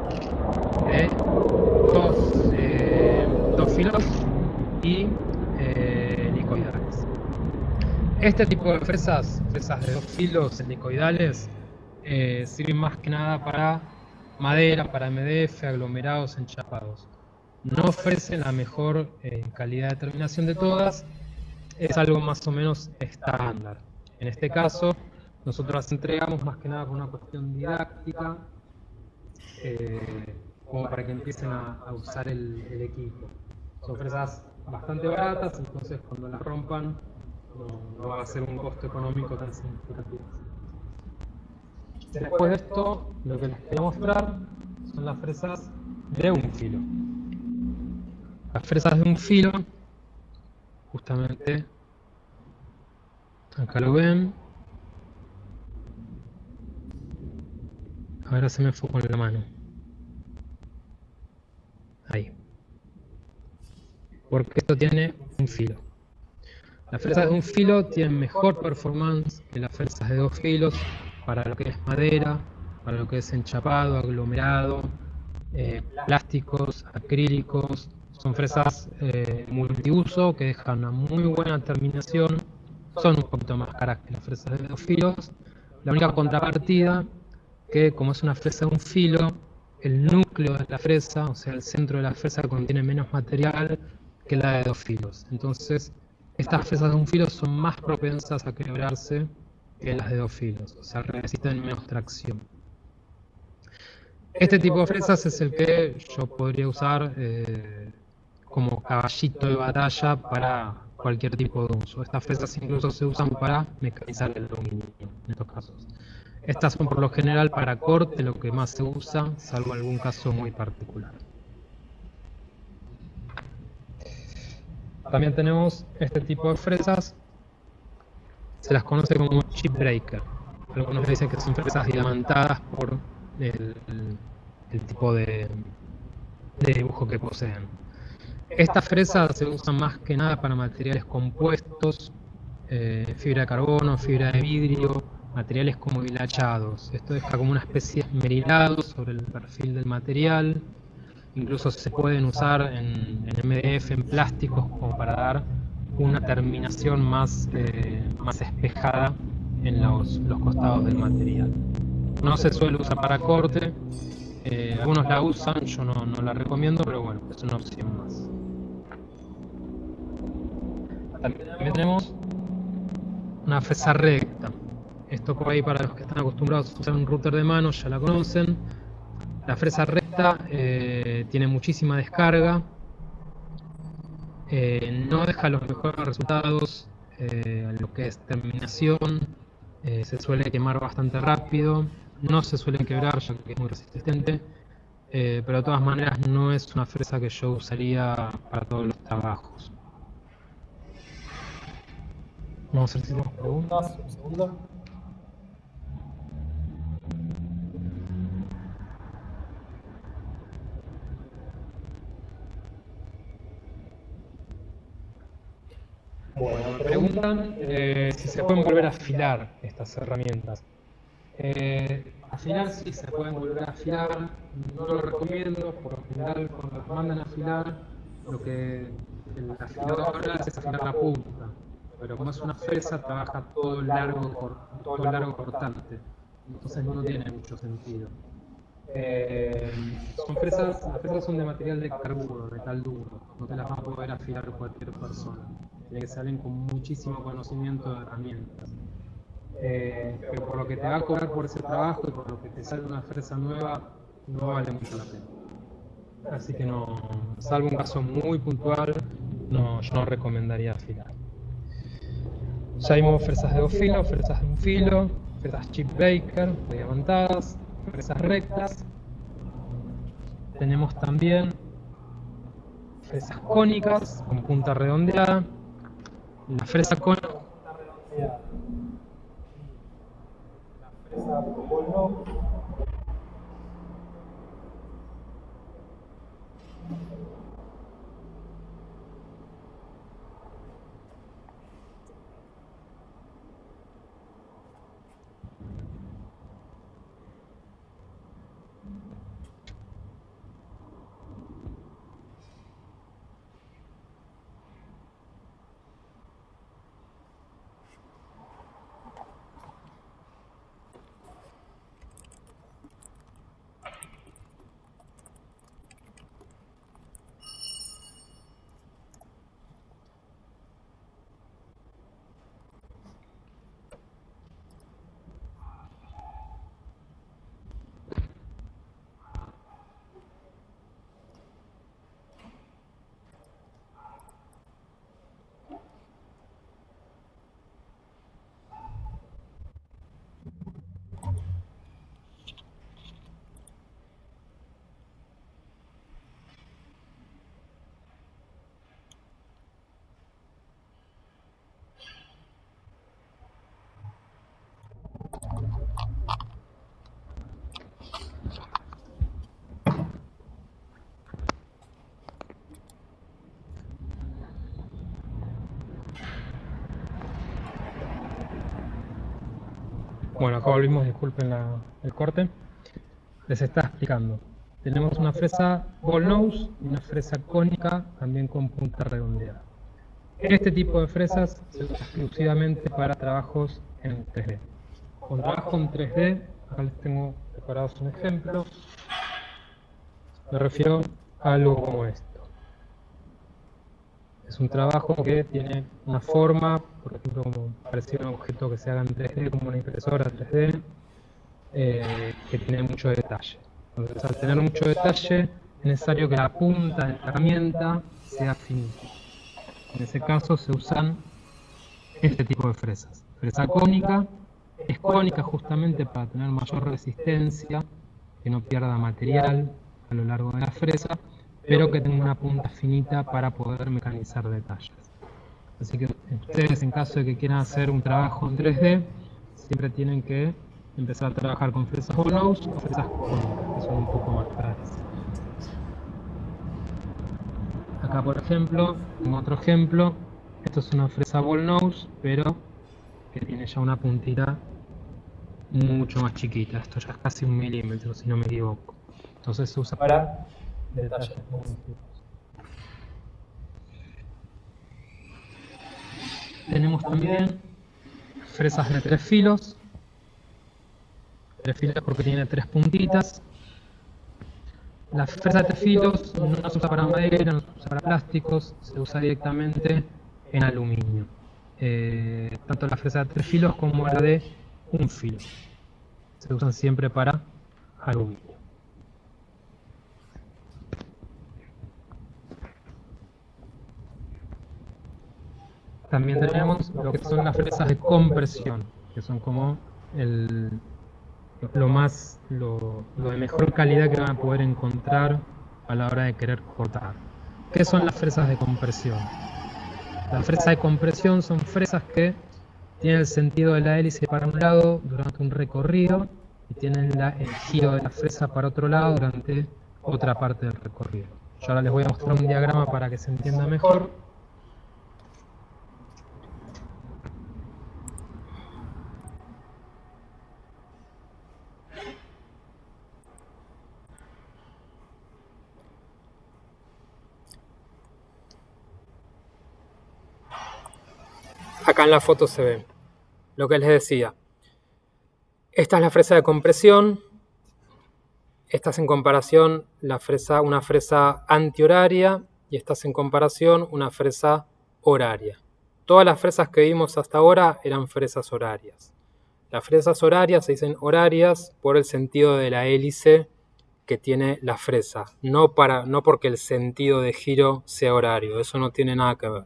de 2 filos y helicoidales. Este tipo de fresas de 2 filos helicoidales, sirven más que nada para madera, para MDF, aglomerados, enchapados. No ofrecen la mejor calidad de terminación de todas, es algo más o menos estándar. En este caso, nosotros las entregamos más que nada por una cuestión didáctica, como para que empiecen a usar el equipo. Son fresas bastante baratas, entonces cuando las rompan no va a ser un costo económico tan significativo. Después de esto, lo que les quería mostrar son las fresas de un filo. Las fresas de un filo, justamente, acá lo ven. Ahora se me enfocó en la mano. Ahí. Porque esto tiene un filo. Las fresas de un filo tienen mejor performance que las fresas de dos filos para lo que es madera, para lo que es enchapado, aglomerado, plásticos, acrílicos. Son fresas multiuso que dejan una muy buena terminación. Son un poquito más caras que las fresas de dos filos. La única contrapartida que, como es una fresa de un filo, el núcleo de la fresa, o sea, el centro de la fresa, contiene menos material que la de dos filos. Entonces, estas fresas de un filo son más propensas a quebrarse que las de dos filos, o sea, resisten menos tracción. Este tipo de fresas es el que yo podría usar como caballito de batalla para cualquier tipo de uso. Estas fresas incluso se usan para mecanizar el aluminio en estos casos. Estas son por lo general para corte lo que más se usa, salvo algún caso muy particular. También tenemos este tipo de fresas, se las conoce como chip breaker. Algunos dicen que son fresas diamantadas por el tipo de dibujo que poseen. Estas fresas se usan más que nada para materiales compuestos, fibra de carbono, fibra de vidrio, materiales como hilachados. Esto deja como una especie de esmerilado sobre el perfil del material. Incluso se pueden usar en MDF, en plásticos, como para dar una terminación más espejada en los costados del material. No se suele usar para corte, algunos la usan, yo no la recomiendo, pero bueno, es una opción más. También tenemos una fresa recta. Esto por ahí, para los que están acostumbrados a usar un router de mano, ya la conocen. La fresa recta tiene muchísima descarga, no deja los mejores resultados, lo que es terminación, se suele quemar bastante rápido, no se suele quebrar ya que es muy resistente, pero de todas maneras no es una fresa que yo usaría para todos los trabajos. Vamos a ver si tenemos preguntas. Un segundo. Bueno, me preguntan si se pueden volver a afilar estas herramientas. Afilar sí se pueden volver a afilar, no lo recomiendo, por lo general cuando las mandan a afilar, lo que el afilador ahora hace es afilar la punta, pero como es una fresa trabaja todo el largo cortante, entonces no tiene mucho sentido. Las fresas son de material de carburo, metal duro, no te las va a poder afilar cualquier persona, tiene que ser alguien con muchísimo conocimiento de herramientas. Pero por lo que te va a cobrar por ese trabajo y por lo que te sale una fresa nueva, no vale mucho la pena. Así que no, salvo un caso muy puntual, yo no recomendaría afilar. Ya vimos fresas de dos filos, fresas de un filo, fresas chip breaker, diamantadas, fresas rectas. Tenemos también fresas cónicas con punta redondeada. La fresa cónica Bueno, acá volvimos, disculpen el corte. Les estaba explicando. Tenemos una fresa ball nose y una fresa cónica también con punta redondeada. Este tipo de fresas se usa exclusivamente para trabajos en 3D. Con trabajo en 3D, acá les tengo preparados un ejemplo. Me refiero a algo como esto. Es un trabajo que tiene una forma, por ejemplo, como parecido a un objeto que se haga en 3D, como una impresora 3D, que tiene mucho detalle. Entonces, al tener mucho detalle, es necesario que la punta de la herramienta sea finita. En ese caso se usan este tipo de fresas. Fresa cónica es cónica justamente para tener mayor resistencia, que no pierda material a lo largo de la fresa, pero que tenga una punta finita para poder mecanizar detalles. Así que ustedes, en caso de que quieran hacer un trabajo en 3D, siempre tienen que empezar a trabajar con fresas ball nose o fresas cónicas, que son un poco más caras. Acá, por ejemplo, tengo otro ejemplo. Esto es una fresa ball nose, pero que tiene ya una puntita mucho más chiquita. Esto ya es casi 1 milímetro, si no me equivoco. Entonces se usa para detalles muy finos. Tenemos también fresas de 3 filos. 3 filos porque tiene 3 puntitas. La fresa de 3 filos no se usa para madera, no se usa para plásticos, se usa directamente en aluminio. Tanto la fresa de 3 filos como la de 1 filo. Se usan siempre para aluminio. También tenemos lo que son las fresas de compresión, que son como lo de mejor calidad que van a poder encontrar a la hora de querer cortar. ¿Qué son las fresas de compresión? Las fresas de compresión son fresas que tienen el sentido de la hélice para un lado durante un recorrido y tienen el giro de la fresa para otro lado durante otra parte del recorrido. Yo ahora les voy a mostrar un diagrama para que se entienda mejor. Acá en la foto se ve lo que les decía. Esta es la fresa de compresión. Esta es en comparación una fresa antihoraria y esta es en comparación una fresa horaria. Todas las fresas que vimos hasta ahora eran fresas horarias. Las fresas horarias se dicen horarias por el sentido de la hélice que tiene la fresa, no porque el sentido de giro sea horario, eso no tiene nada que ver.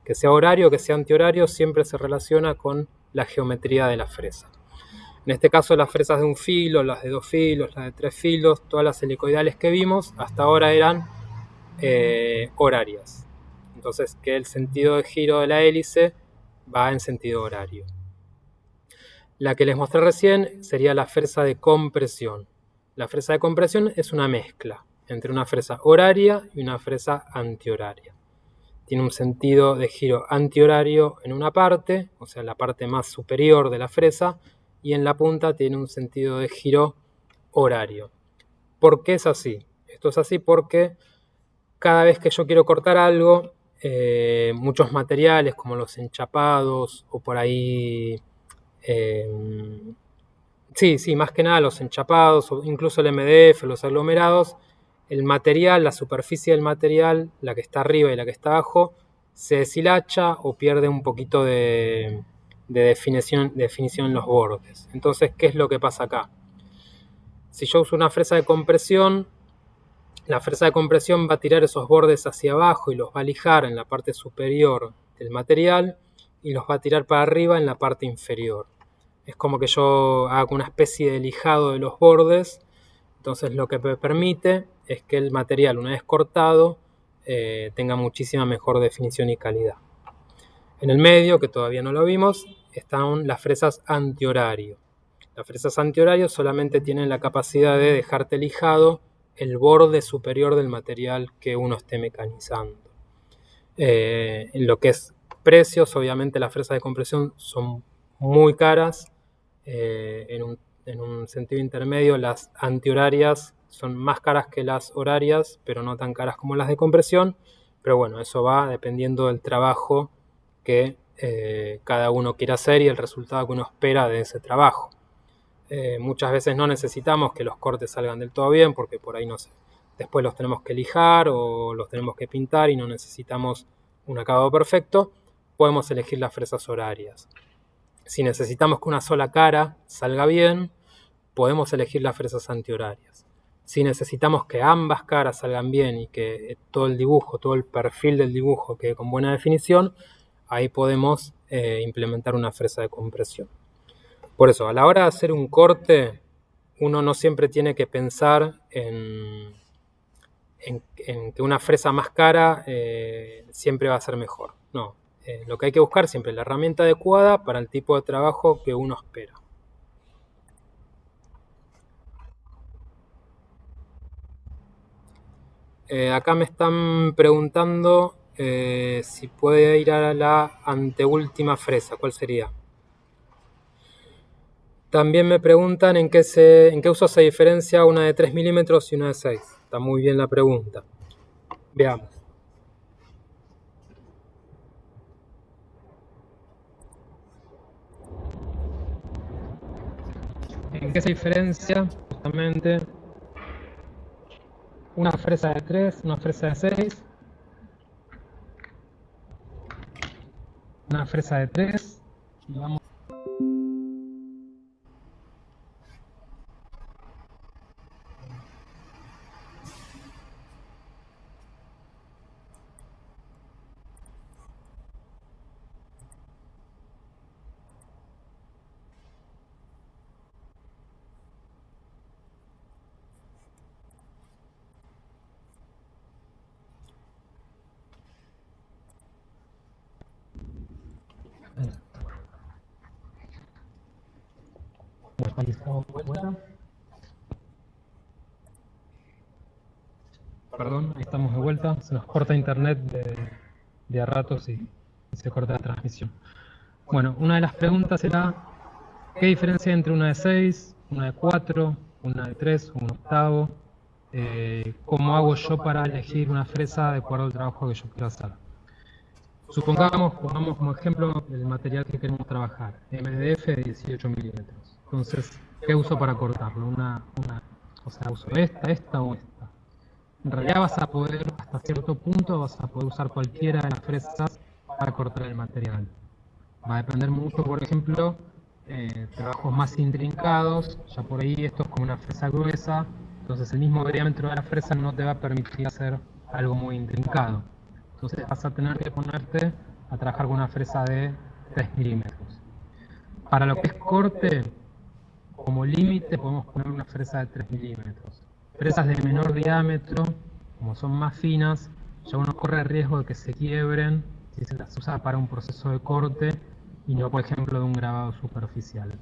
Que sea horario o que sea antihorario siempre se relaciona con la geometría de la fresa. En este caso las fresas de 1 filo, las de 2 filos, las de 3 filos, todas las helicoidales que vimos hasta ahora eran horarias. Entonces que el sentido de giro de la hélice va en sentido horario. La que les mostré recién sería la fresa de compresión. La fresa de compresión es una mezcla entre una fresa horaria y una fresa antihoraria. Tiene un sentido de giro antihorario en una parte, o sea, la parte más superior de la fresa, y en la punta tiene un sentido de giro horario. ¿Por qué es así? Esto es así porque cada vez que yo quiero cortar algo, muchos materiales como los enchapados o por ahí... sí, más que nada los enchapados o incluso el MDF, los aglomerados, el material, la superficie del material, la que está arriba y la que está abajo, se deshilacha o pierde un poquito de definición en los bordes. Entonces, ¿qué es lo que pasa acá? Si yo uso una fresa de compresión, la fresa de compresión va a tirar esos bordes hacia abajo y los va a lijar en la parte superior del material y los va a tirar para arriba en la parte inferior. Es como que yo hago una especie de lijado de los bordes. Entonces lo que me permite es que el material, una vez cortado, tenga muchísima mejor definición y calidad. En el medio, que todavía no lo vimos, están las fresas antihorario. Las fresas antihorario solamente tienen la capacidad de dejarte lijado el borde superior del material que uno esté mecanizando. En lo que es precios, obviamente las fresas de compresión son muy caras. en un sentido intermedio, las antihorarias son más caras que las horarias, pero no tan caras como las de compresión. Pero bueno, eso va dependiendo del trabajo que cada uno quiera hacer y el resultado que uno espera de ese trabajo. Muchas veces no necesitamos que los cortes salgan del todo bien, porque por ahí no sé, después los tenemos que lijar o los tenemos que pintar y no necesitamos un acabado perfecto. Podemos elegir las fresas horarias. Si necesitamos que una sola cara salga bien, podemos elegir las fresas antihorarias. Si necesitamos que ambas caras salgan bien y que todo el dibujo, todo el perfil del dibujo quede con buena definición, ahí podemos implementar una fresa de compresión. Por eso, a la hora de hacer un corte, uno no siempre tiene que pensar en que una fresa más cara siempre va a ser mejor. No, lo que hay que buscar siempre es la herramienta adecuada para el tipo de trabajo que uno espera. Acá me están preguntando si puede ir a la anteúltima fresa. ¿Cuál sería? También me preguntan en qué uso se diferencia una de 3 milímetros y una de 6. Está muy bien la pregunta. Veamos. ¿En qué se diferencia justamente una fresa de 3, una fresa de 6? Una fresa de 3. Vamos. Perdón, ahí estamos de vuelta. Se nos corta internet de a ratos y se corta la transmisión. Bueno, una de las preguntas era ¿qué diferencia entre una de 6, una de 4, una de 3, un octavo? ¿Cómo hago yo para elegir una fresa de acuerdo al trabajo que yo quiero hacer? Pongamos como ejemplo el material que queremos trabajar, MDF de 18 milímetros. Entonces, ¿qué uso para cortarlo? O sea, uso esta o esta. En realidad vas a poder, hasta cierto punto, vas a poder usar cualquiera de las fresas para cortar el material. Va a depender mucho, por ejemplo, trabajos más intrincados, ya por ahí esto es como una fresa gruesa, entonces el mismo diámetro de la fresa no te va a permitir hacer algo muy intrincado. Entonces vas a tener que ponerte a trabajar con una fresa de 3 milímetros. Para lo que es corte, como límite podemos poner una fresa de 3 milímetros. Fresas de menor diámetro, como son más finas, ya uno corre el riesgo de que se quiebren si se las usa para un proceso de corte y no, por ejemplo, de un grabado superficial.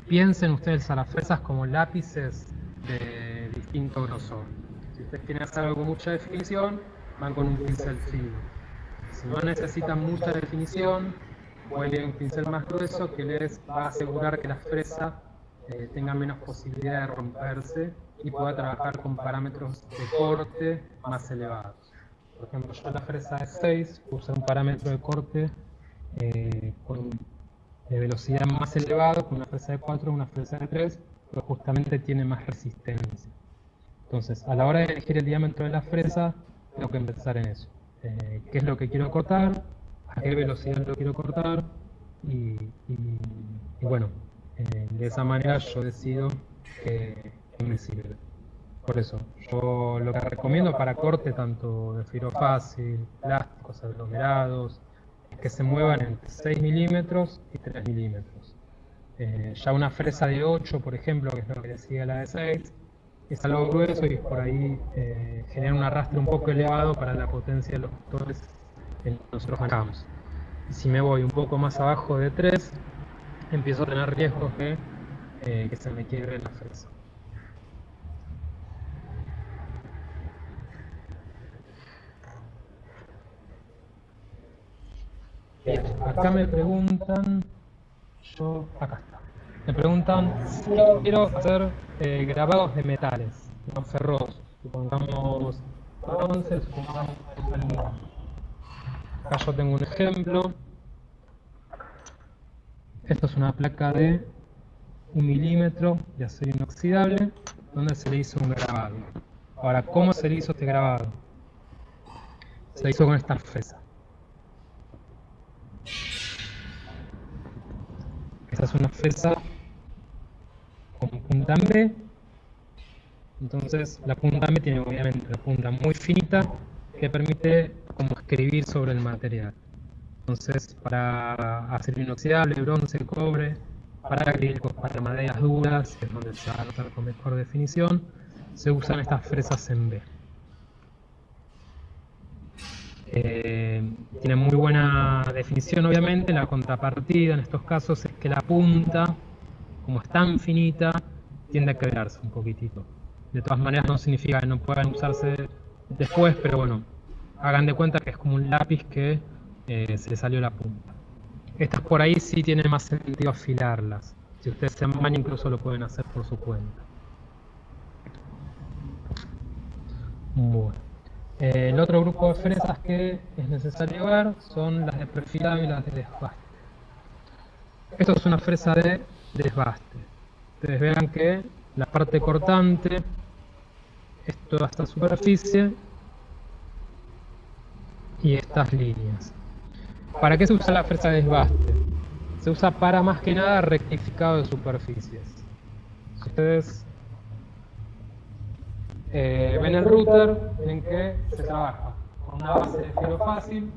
Piensen ustedes a las fresas como lápices de distinto grosor. Si ustedes quieren hacer algo con mucha definición, van con un pincel fino. Si no necesitan mucha definición, pueden ir a un pincel más grueso que les va a asegurar que la fresa tenga menos posibilidad de romperse y pueda trabajar con parámetros de corte más elevados. Por ejemplo, yo la fresa de 6 uso un parámetro de corte de velocidad más elevado que una fresa de 4 o una fresa de 3, pero justamente tiene más resistencia. Entonces, a la hora de elegir el diámetro de la fresa, tengo que empezar en eso. ¿Qué es lo que quiero cortar? ¿A qué velocidad lo quiero cortar? Y bueno, de esa manera yo decido qué me sirve. Por eso, yo lo que recomiendo para corte tanto de filo fácil, plásticos, aglomerados, es que se muevan entre 6 milímetros y 3 milímetros. Ya una fresa de 8, por ejemplo, que es lo que le sigue a la de 6, es algo grueso y por ahí genera un arrastre un poco elevado para la potencia de los motores que nosotros manejamos. Y si me voy un poco más abajo de 3, empiezo a tener riesgos de que se me quiebre la fresa. Bien, acá me preguntan, yo, acá está. Me preguntan si quiero hacer grabados de metales, no ferrosos, supongamos bronce, supongamos aluminio. Acá yo tengo un ejemplo. Esto es una placa de 1 milímetro de acero inoxidable, donde se le hizo un grabado. Ahora, ¿cómo se le hizo este grabado? Se hizo con esta fresa. Esta es una fresa con punta en B. Entonces la punta en B tiene obviamente una punta muy finita que permite como escribir sobre el material. Entonces para acero inoxidable, bronce, cobre, para acrílicos, para maderas duras, que es donde se va a notar con mejor definición, se usan estas fresas en B. Tiene muy buena definición obviamente. La contrapartida en estos casos es que la punta, como es tan finita, tiende a quebrarse un poquitito. De todas maneras no significa que no puedan usarse después, pero bueno, hagan de cuenta que es como un lápiz que se le salió la punta. Estas por ahí sí tiene más sentido afilarlas. Si ustedes se aman, incluso lo pueden hacer por su cuenta. Bueno. El otro grupo de fresas que es necesario ver son las de perfilado y las de desbaste. Esto es una fresa de desbaste. Ustedes vean que la parte cortante es toda esta superficie y estas líneas. ¿Para qué se usa la fresa de desbaste? Se usa para más que nada rectificado de superficies. Si ustedes ven el router, ven que se trabaja con una base de filo fácil,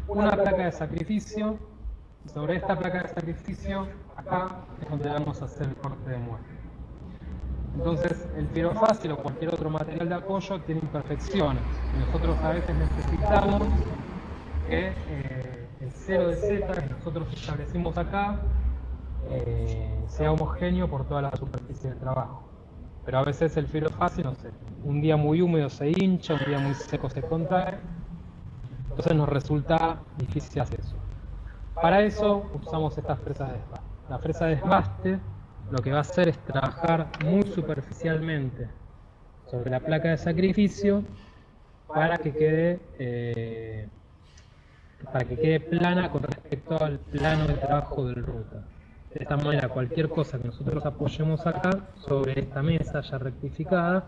una placa de sacrificio, y sobre esta placa de sacrificio, acá es donde vamos a hacer el corte de muestra. Entonces, el filo fácil o cualquier otro material de apoyo tiene imperfecciones. Y nosotros a veces necesitamos que el 0 de Z que nosotros establecimos acá sea homogéneo por toda la superficie de trabajo. Pero a veces el filo fácil, no sé, un día muy húmedo se hincha, un día muy seco se contrae, entonces nos resulta difícil hacer eso. Para eso usamos estas fresas de desbaste. La fresa de desbaste lo que va a hacer es trabajar muy superficialmente sobre la placa de sacrificio para que quede plana con respecto al plano de trabajo del router. De esta manera, cualquier cosa que nosotros apoyemos acá sobre esta mesa ya rectificada,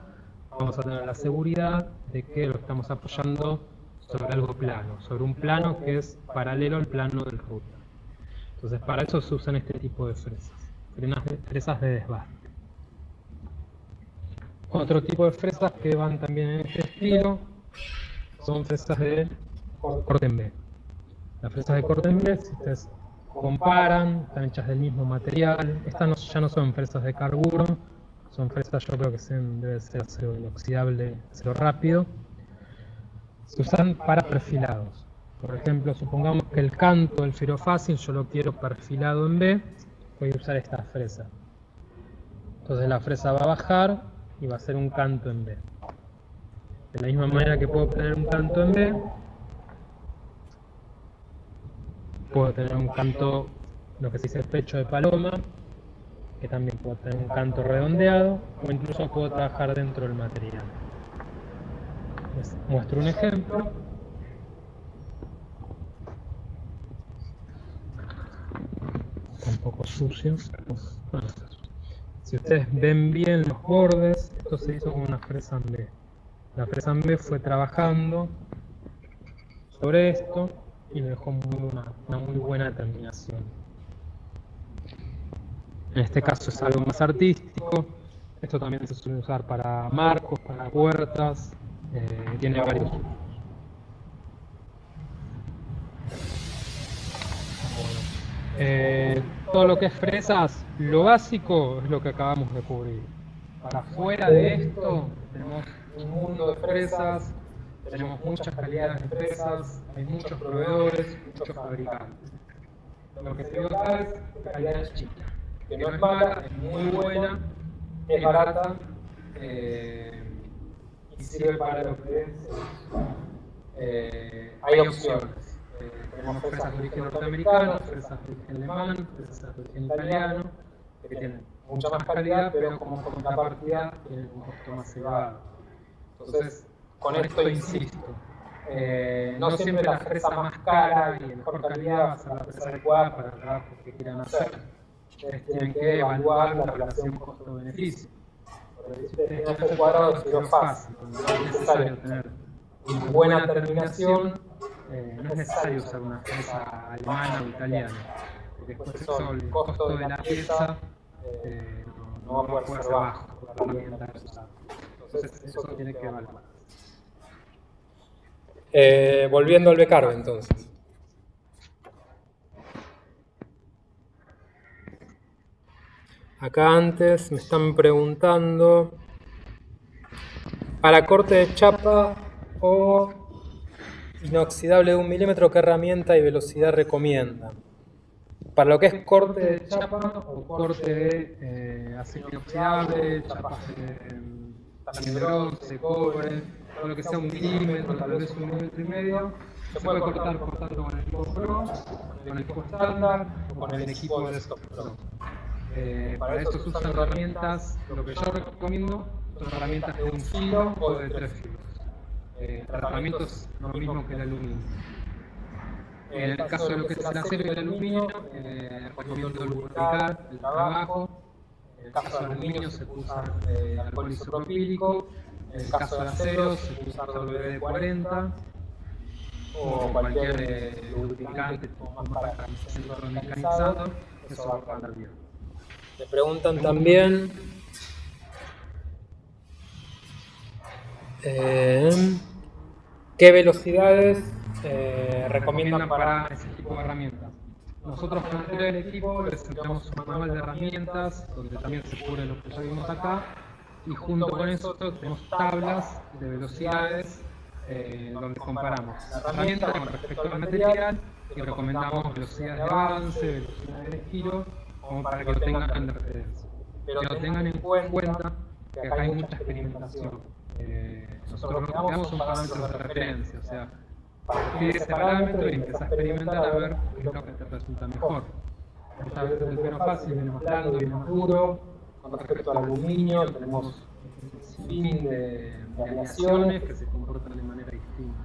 vamos a tener la seguridad de que lo estamos apoyando sobre algo plano, sobre un plano que es paralelo al plano del router. Entonces, para eso se usan este tipo de fresas de desbaste. Otro tipo de fresas que van también en este estilo son fresas de corte en B. Las fresas de corte en B, si ustedes comparan, están hechas del mismo material. Estas ya no son fresas de carburo, son fresas, yo creo que debe ser acero inoxidable, acero rápido. Se usan para perfilados. Por ejemplo, supongamos que el canto del filo fácil yo lo quiero perfilado en B, voy a usar esta fresa. Entonces la fresa va a bajar y va a ser un canto en B. De la misma manera que puedo obtener un canto en B, puedo tener un canto, lo que se dice pecho de paloma, que también puedo tener un canto redondeado, o incluso puedo trabajar dentro del material. Les muestro un ejemplo. Está un poco sucio. Si ustedes ven bien los bordes, esto se hizo con una fresa en B. La fresa en B fue trabajando sobre esto y me dejó una muy buena terminación. En este caso es algo más artístico. Esto también se suele usar para marcos, para puertas, tiene varios usos. Todo lo que es fresas, lo básico es lo que acabamos de cubrir. Para afuera de esto tenemos un mundo de fresas, tenemos muchas calidades de fresas, hay muchos proveedores, muchos fabricantes. Lo que se ve acá es calidad chica, que no es mala, es muy buena, es barata y sirve para lo que es. Hay opciones. tenemos fresas de origen norteamericano, fresas de origen alemán, fresas de origen italiano, que tienen mucha más calidad, pero como contrapartida tienen un costo más elevado. Entonces, con esto insisto, no siempre la fresa más cara y de mejor calidad va a ser la fresa adecuada para el trabajo que quieran hacer. Ustedes tienen que evaluar la relación costo-beneficio. Si ustedes tienen el cuadrado es cero fácil, no es necesario tener una buena terminación, no es necesario usar una fresa alemana o italiana, porque después eso, el costo de la pieza no va a poder ser bajo por la herramienta que usar. Entonces eso tiene que evaluar. Volviendo al Becarbe entonces. Acá antes me están preguntando, para corte de chapa o inoxidable de 1 milímetro, ¿qué herramienta y velocidad recomiendan? Para lo que es corte de chapa o corte de acero inoxidable, chapas también de bronce, cobre, todo lo que sea 1 milímetro, tal vez 1,5 milímetros, se puede cortar tanto con el equipo Pro, con el equipo estándar o con el equipo de Desktop Pro. Para esto se usan herramientas, lo que yo recomiendo son herramientas de 1 filo o de 3 filos. El tratamiento es lo mismo que el aluminio. En el caso de lo que es el acero y el aluminio, recomiendo lubricar el trabajo. En el caso del aluminio se puede usar alcohol isopropílico. En el caso del acero se puede usar WD-40 o cualquier lubricante para centro mecanizado. Eso va a andar bien. Le preguntan también qué velocidades recomiendan para ese tipo de herramientas. Nosotros con el equipo les entregamos un manual de herramientas donde también se cubre lo que ya vimos acá, y junto con eso tenemos tablas de velocidades donde comparamos la herramienta con respecto al material y recomendamos velocidades de avance, velocidades de giro, como para que lo tengan en referencia. Pero tengan en cuenta que acá hay mucha experimentación. Nosotros lo que damos son parámetros de referencia, o sea, partir ese parámetro y empezar a experimentar a ver qué es lo que te resulta mejor. Muchas veces el fino fácil viene más blando, viene más duro. Con respecto al aluminio tenemos un sinfín de aleaciones que se comportan de manera distinta.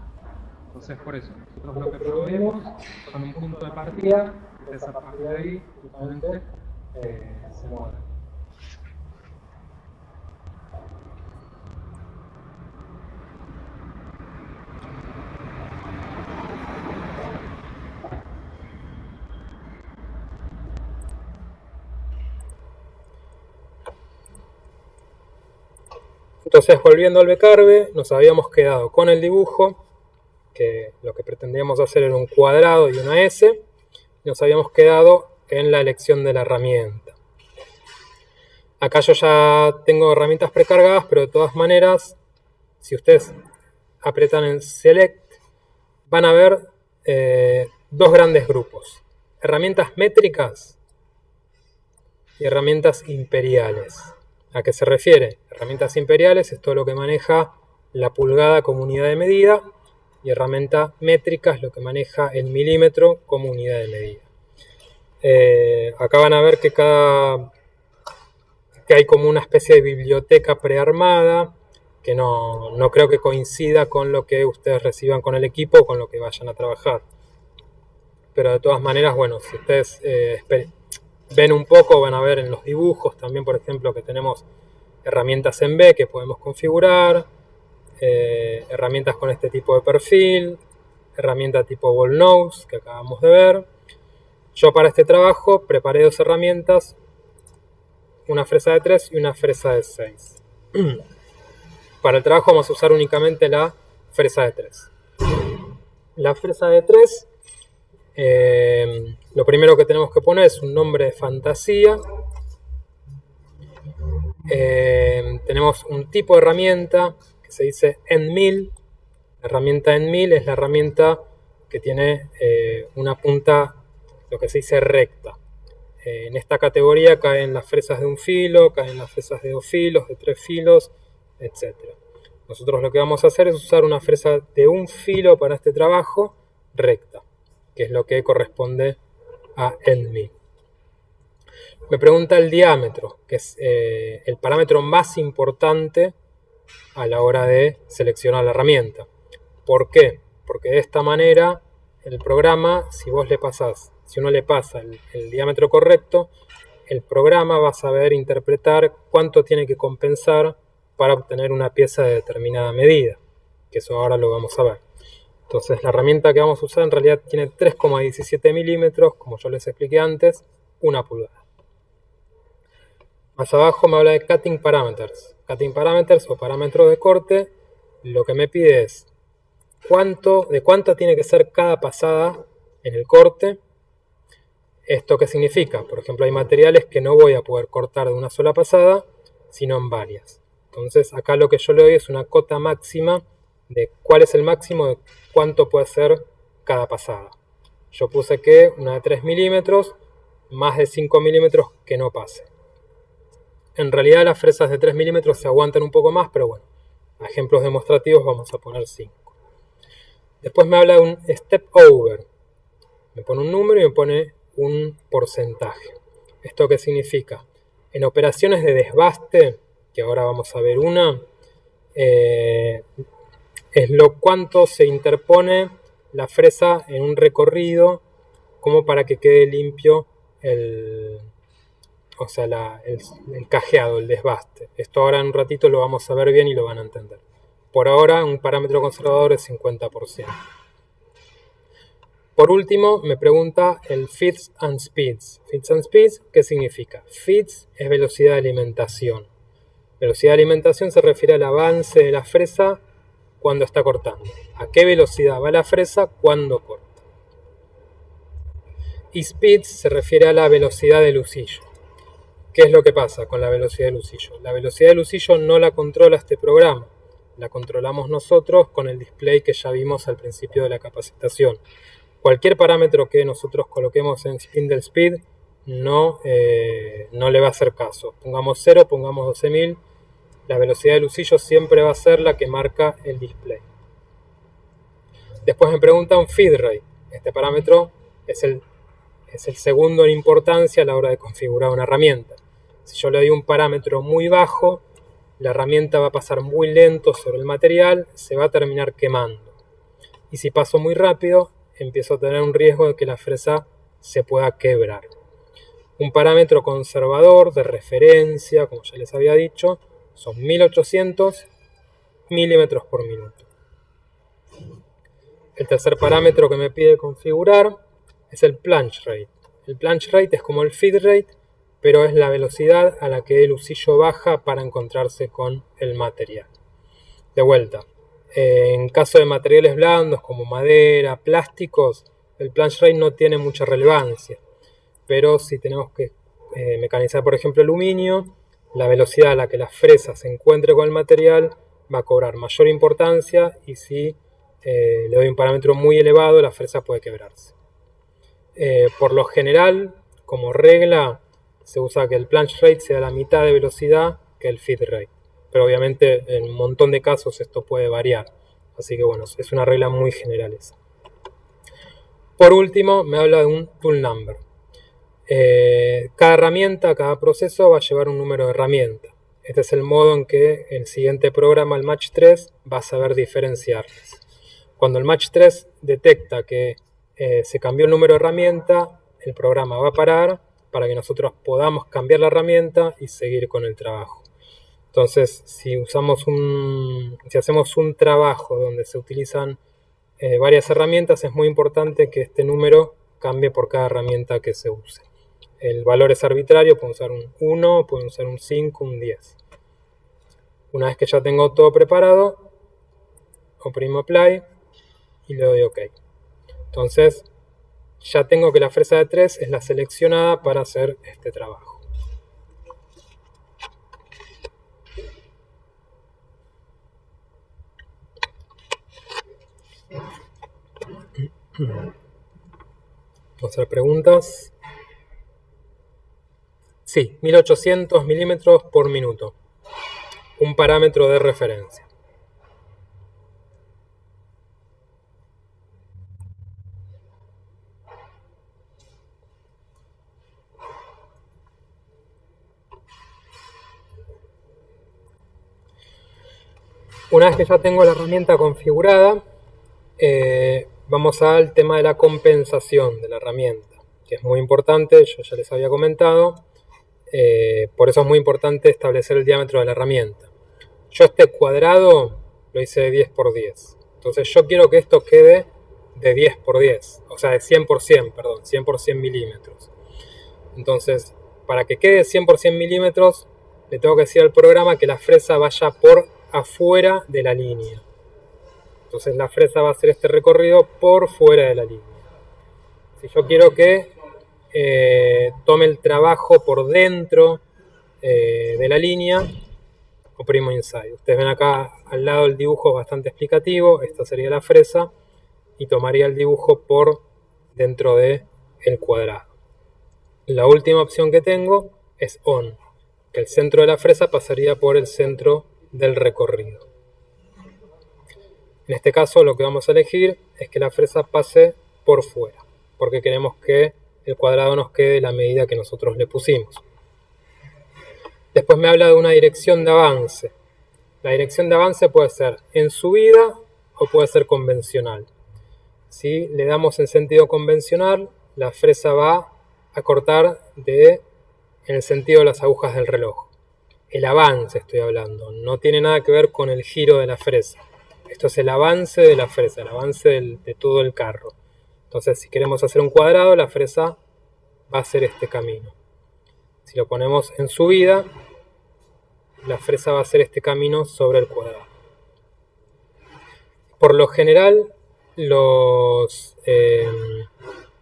Entonces, por eso, nosotros lo que proveemos son un punto de partida, y a partir de ahí, justamente, se mueve. Entonces, volviendo al Becarbe, nos habíamos quedado con el dibujo, que lo que pretendíamos hacer era un cuadrado y una S, y nos habíamos quedado en la elección de la herramienta. Acá yo ya tengo herramientas precargadas, pero de todas maneras, si ustedes apretan en Select, van a ver dos grandes grupos: herramientas métricas y herramientas imperiales. ¿A qué se refiere? Herramientas imperiales es todo lo que maneja la pulgada como unidad de medida, y herramienta métrica es lo que maneja el milímetro como unidad de medida. Acá van a ver que hay como una especie de biblioteca prearmada, que no creo que coincida con lo que ustedes reciban con el equipo o con lo que vayan a trabajar. Pero de todas maneras, bueno, si ustedes ven un poco, van a ver en los dibujos también, por ejemplo, que tenemos herramientas en B que podemos configurar, herramientas con este tipo de perfil, herramienta tipo Ball Nose que acabamos de ver. Yo para este trabajo preparé dos herramientas, una fresa de 3 y una fresa de 6. Para el trabajo vamos a usar únicamente la fresa de 3. La fresa de 3, lo primero que tenemos que poner es un nombre de fantasía. Tenemos un tipo de herramienta que se dice End-Mill. La herramienta End-Mill es la herramienta que tiene una punta, lo que se dice recta. En esta categoría caen las fresas de un filo, caen las fresas de 2 filos, de 3 filos, etc. Nosotros lo que vamos a hacer es usar una fresa de un filo para este trabajo, recta. que es lo que corresponde a endme. Me pregunta el diámetro, que es el parámetro más importante a la hora de seleccionar la herramienta. ¿Por qué? Porque de esta manera el programa, si uno le pasa el diámetro correcto, el programa va a saber interpretar cuánto tiene que compensar para obtener una pieza de determinada medida, que eso ahora lo vamos a ver. Entonces la herramienta que vamos a usar en realidad tiene 3,17 milímetros, como yo les expliqué antes, 1 pulgada. Más abajo me habla de cutting parameters. Cutting parameters o parámetros de corte, lo que me pide es de cuánto tiene que ser cada pasada en el corte. ¿Esto qué significa? Por ejemplo, hay materiales que no voy a poder cortar de una sola pasada, sino en varias. Entonces acá lo que yo le doy es una cota máxima de cuál es el máximo de cuánto puede ser cada pasada. Yo puse que una de 3 milímetros, más de 5 milímetros que no pase. En realidad las fresas de 3 milímetros se aguantan un poco más, pero bueno, a ejemplos demostrativos vamos a poner 5. Después me habla de un step over. Me pone un número y me pone un porcentaje. ¿Esto qué significa? En operaciones de desbaste, que ahora vamos a ver una, es cuánto se interpone la fresa en un recorrido como para que quede limpio el cajeado, el desbaste. Esto ahora en un ratito lo vamos a ver bien y lo van a entender. Por ahora un parámetro conservador es 50%. Por último me pregunta el Fits and Speeds. Fits and Speeds, ¿qué significa? Fits es velocidad de alimentación. Velocidad de alimentación se refiere al avance de la fresa cuando está cortando. ¿A qué velocidad va la fresa cuando corta? Y Speeds se refiere a la velocidad del husillo. ¿Qué es lo que pasa con la velocidad del husillo? La velocidad del husillo no la controla este programa. La controlamos nosotros con el display que ya vimos al principio de la capacitación. Cualquier parámetro que nosotros coloquemos en Spindle Speed no le va a hacer caso. Pongamos 0, pongamos 12.000. La velocidad del husillo siempre va a ser la que marca el display. Después me pregunta un feed rate. Este parámetro es el segundo en importancia a la hora de configurar una herramienta. Si yo le doy un parámetro muy bajo, la herramienta va a pasar muy lento sobre el material, se va a terminar quemando. Y si paso muy rápido, empiezo a tener un riesgo de que la fresa se pueda quebrar. Un parámetro conservador de referencia, como ya les había dicho, son 1800 milímetros por minuto. El tercer parámetro que me pide configurar es el plunge rate. El plunge rate es como el feed rate, pero es la velocidad a la que el husillo baja para encontrarse con el material. De vuelta, en caso de materiales blandos como madera, plásticos, el plunge rate no tiene mucha relevancia. Pero si tenemos que mecanizar, por ejemplo, aluminio, la velocidad a la que la fresa se encuentre con el material va a cobrar mayor importancia y si le doy un parámetro muy elevado, la fresa puede quebrarse. Por lo general, como regla, se usa que el plunge rate sea la mitad de velocidad que el feed rate. Pero obviamente en un montón de casos esto puede variar. Así que bueno, es una regla muy general esa. Por último, me habla de un tool number. Cada herramienta, cada proceso va a llevar un número de herramienta. Este es el modo en que el siguiente programa, el Match 3, va a saber diferenciarlas. Cuando el Match 3 detecta que se cambió el número de herramienta, el programa va a parar para que nosotros podamos cambiar la herramienta y seguir con el trabajo. Entonces, si hacemos un trabajo donde se utilizan varias herramientas, es muy importante que este número cambie por cada herramienta que se use. El valor es arbitrario, pueden usar un 1, pueden usar un 5, un 10. Una vez que ya tengo todo preparado, oprimo Apply y le doy OK. Entonces, ya tengo que la fresa de 3 es la seleccionada para hacer este trabajo. Vamos a hacer preguntas. Sí, 1800 milímetros por minuto. Un parámetro de referencia. Una vez que ya tengo la herramienta configurada, vamos al tema de la compensación de la herramienta, que es muy importante, yo ya les había comentado, por eso es muy importante establecer el diámetro de la herramienta. Yo este cuadrado lo hice de 10 por 10, entonces yo quiero que esto quede de 10 por 10, o sea de 100 por 100, perdón, 100 por 100 milímetros. Entonces, para que quede 100 por 100 milímetros, le tengo que decir al programa que la fresa vaya por afuera de la línea. Entonces la fresa va a hacer este recorrido por fuera de la línea. Si yo quiero que tome el trabajo por dentro de la línea, oprimo inside. Ustedes ven acá al lado el dibujo bastante explicativo. Esta sería la fresa y tomaría el dibujo por dentro del cuadrado. La última opción que tengo es on, que el centro de la fresa pasaría por el centro del recorrido. En este caso lo que vamos a elegir es que la fresa pase por fuera, porque queremos que el cuadrado nos quede la medida que nosotros le pusimos. Después me habla de una dirección de avance. La dirección de avance puede ser en subida o puede ser convencional. Si le damos en sentido convencional, la fresa va a cortar en el sentido de las agujas del reloj. El avance estoy hablando, no tiene nada que ver con el giro de la fresa. Esto es el avance de la fresa, el avance de todo el carro. Entonces, si queremos hacer un cuadrado, la fresa va a hacer este camino. Si lo ponemos en subida, la fresa va a hacer este camino sobre el cuadrado. Por lo general,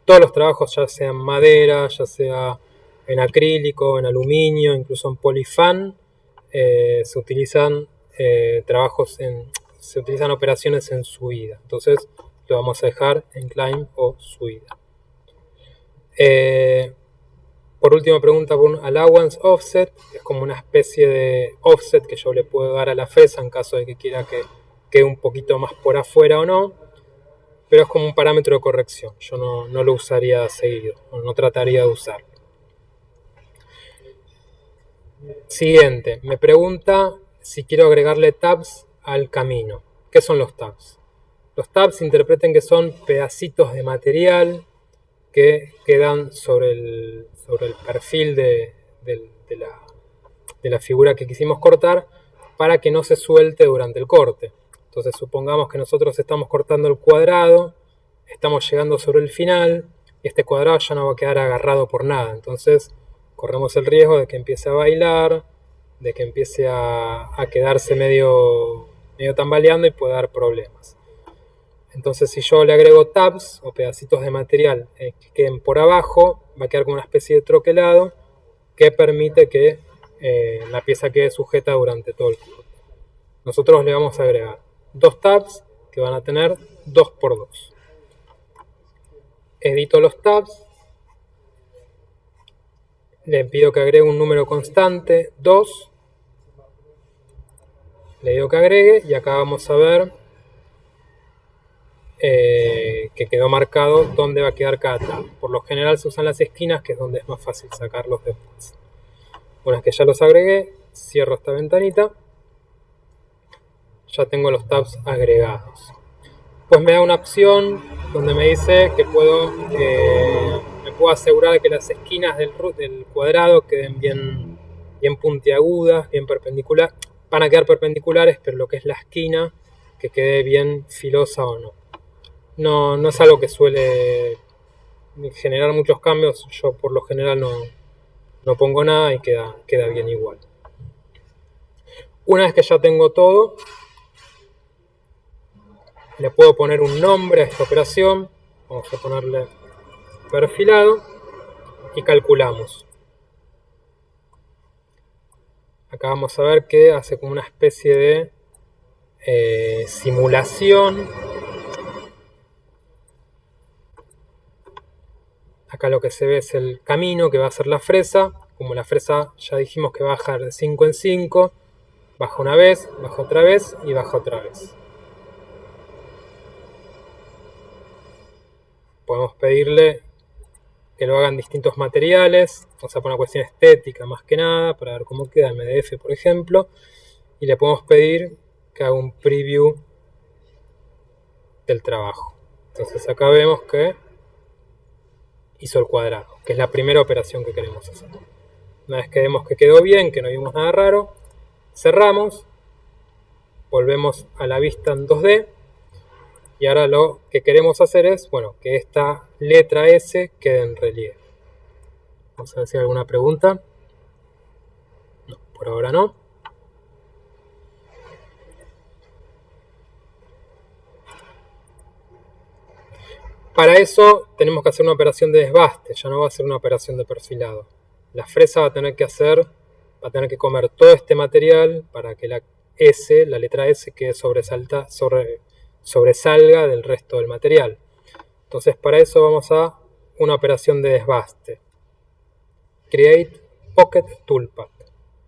todos los trabajos, ya sea en madera, ya sea en acrílico, en aluminio, incluso en polifán, se utilizan operaciones en subida. Entonces lo vamos a dejar en climb o subida. Por última pregunta, por un allowance offset, es como una especie de offset que yo le puedo dar a la fresa en caso de que quiera que quede un poquito más por afuera o no, pero es como un parámetro de corrección. Yo no lo usaría seguido, no trataría de usarlo. Siguiente, me pregunta si quiero agregarle tabs al camino. ¿Qué son los tabs? Los tabs interpreten que son pedacitos de material que quedan sobre el perfil de la figura que quisimos cortar para que no se suelte durante el corte. Entonces supongamos que nosotros estamos cortando el cuadrado, estamos llegando sobre el final y este cuadrado ya no va a quedar agarrado por nada. Entonces corremos el riesgo de que empiece a bailar, de que empiece a quedarse medio tambaleando y puede dar problemas. Entonces si yo le agrego tabs o pedacitos de material que queden por abajo, va a quedar como una especie de troquelado que permite que la pieza quede sujeta durante todo el corte. Nosotros le vamos a agregar dos tabs que van a tener 2×2. Edito los tabs. Le pido que agregue un número constante, 2. Le digo que agregue y acá vamos a ver que quedó marcado dónde va a quedar cada tab. Por lo general se usan las esquinas, que es donde es más fácil sacarlos después. Una vez que ya los agregué, cierro esta ventanita. Ya tengo los tabs agregados. Pues me da una opción donde me dice que me puedo asegurar de que las esquinas del cuadrado queden bien puntiagudas, bien perpendiculares. Van a quedar perpendiculares, pero lo que es la esquina, que quede bien filosa o no. No es algo que suele generar muchos cambios. Yo por lo general no pongo nada y queda bien igual. Una vez que ya tengo todo, le puedo poner un nombre a esta operación. Vamos a ponerle perfilado y calculamos. Acá vamos a ver que hace como una especie de simulación. Acá lo que se ve es el camino que va a hacer la fresa. Como la fresa ya dijimos que va a bajar de 5 en 5, baja una vez, baja otra vez y baja otra vez. Podemos pedirle que lo hagan distintos materiales, o sea, por una cuestión estética más que nada, para ver cómo queda en MDF, por ejemplo. Y le podemos pedir que haga un preview del trabajo. Entonces acá vemos que hizo el cuadrado, que es la primera operación que queremos hacer. Una vez que vemos que quedó bien, que no vimos nada raro, cerramos, volvemos a la vista en 2D y ahora lo que queremos hacer es, bueno, que esta letra S quede en relieve. Vamos a ver si hay alguna pregunta. No, por ahora no. Para eso tenemos que hacer una operación de desbaste, ya no va a ser una operación de perfilado. La fresa va a tener que comer todo este material para que la letra S, quede sobresalga del resto del material. Entonces para eso vamos a una operación de desbaste. Create Pocket Toolpath.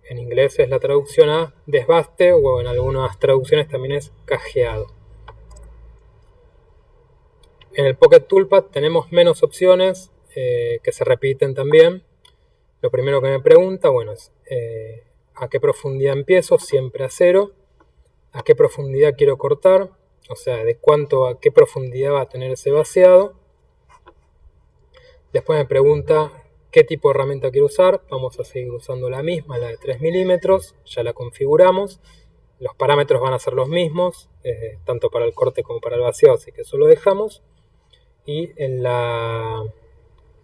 En inglés es la traducción a desbaste, o en algunas traducciones también es cajeado. En el Pocket Toolpath tenemos menos opciones que se repiten también. Lo primero que me pregunta, bueno, es a qué profundidad empiezo, siempre a 0. A qué profundidad quiero cortar, o sea, de cuánto a qué profundidad va a tener ese vaciado. Después me pregunta qué tipo de herramienta quiero usar. Vamos a seguir usando la misma, la de 3 milímetros, ya la configuramos. Los parámetros van a ser los mismos, tanto para el corte como para el vaciado, así que eso lo dejamos. Y en la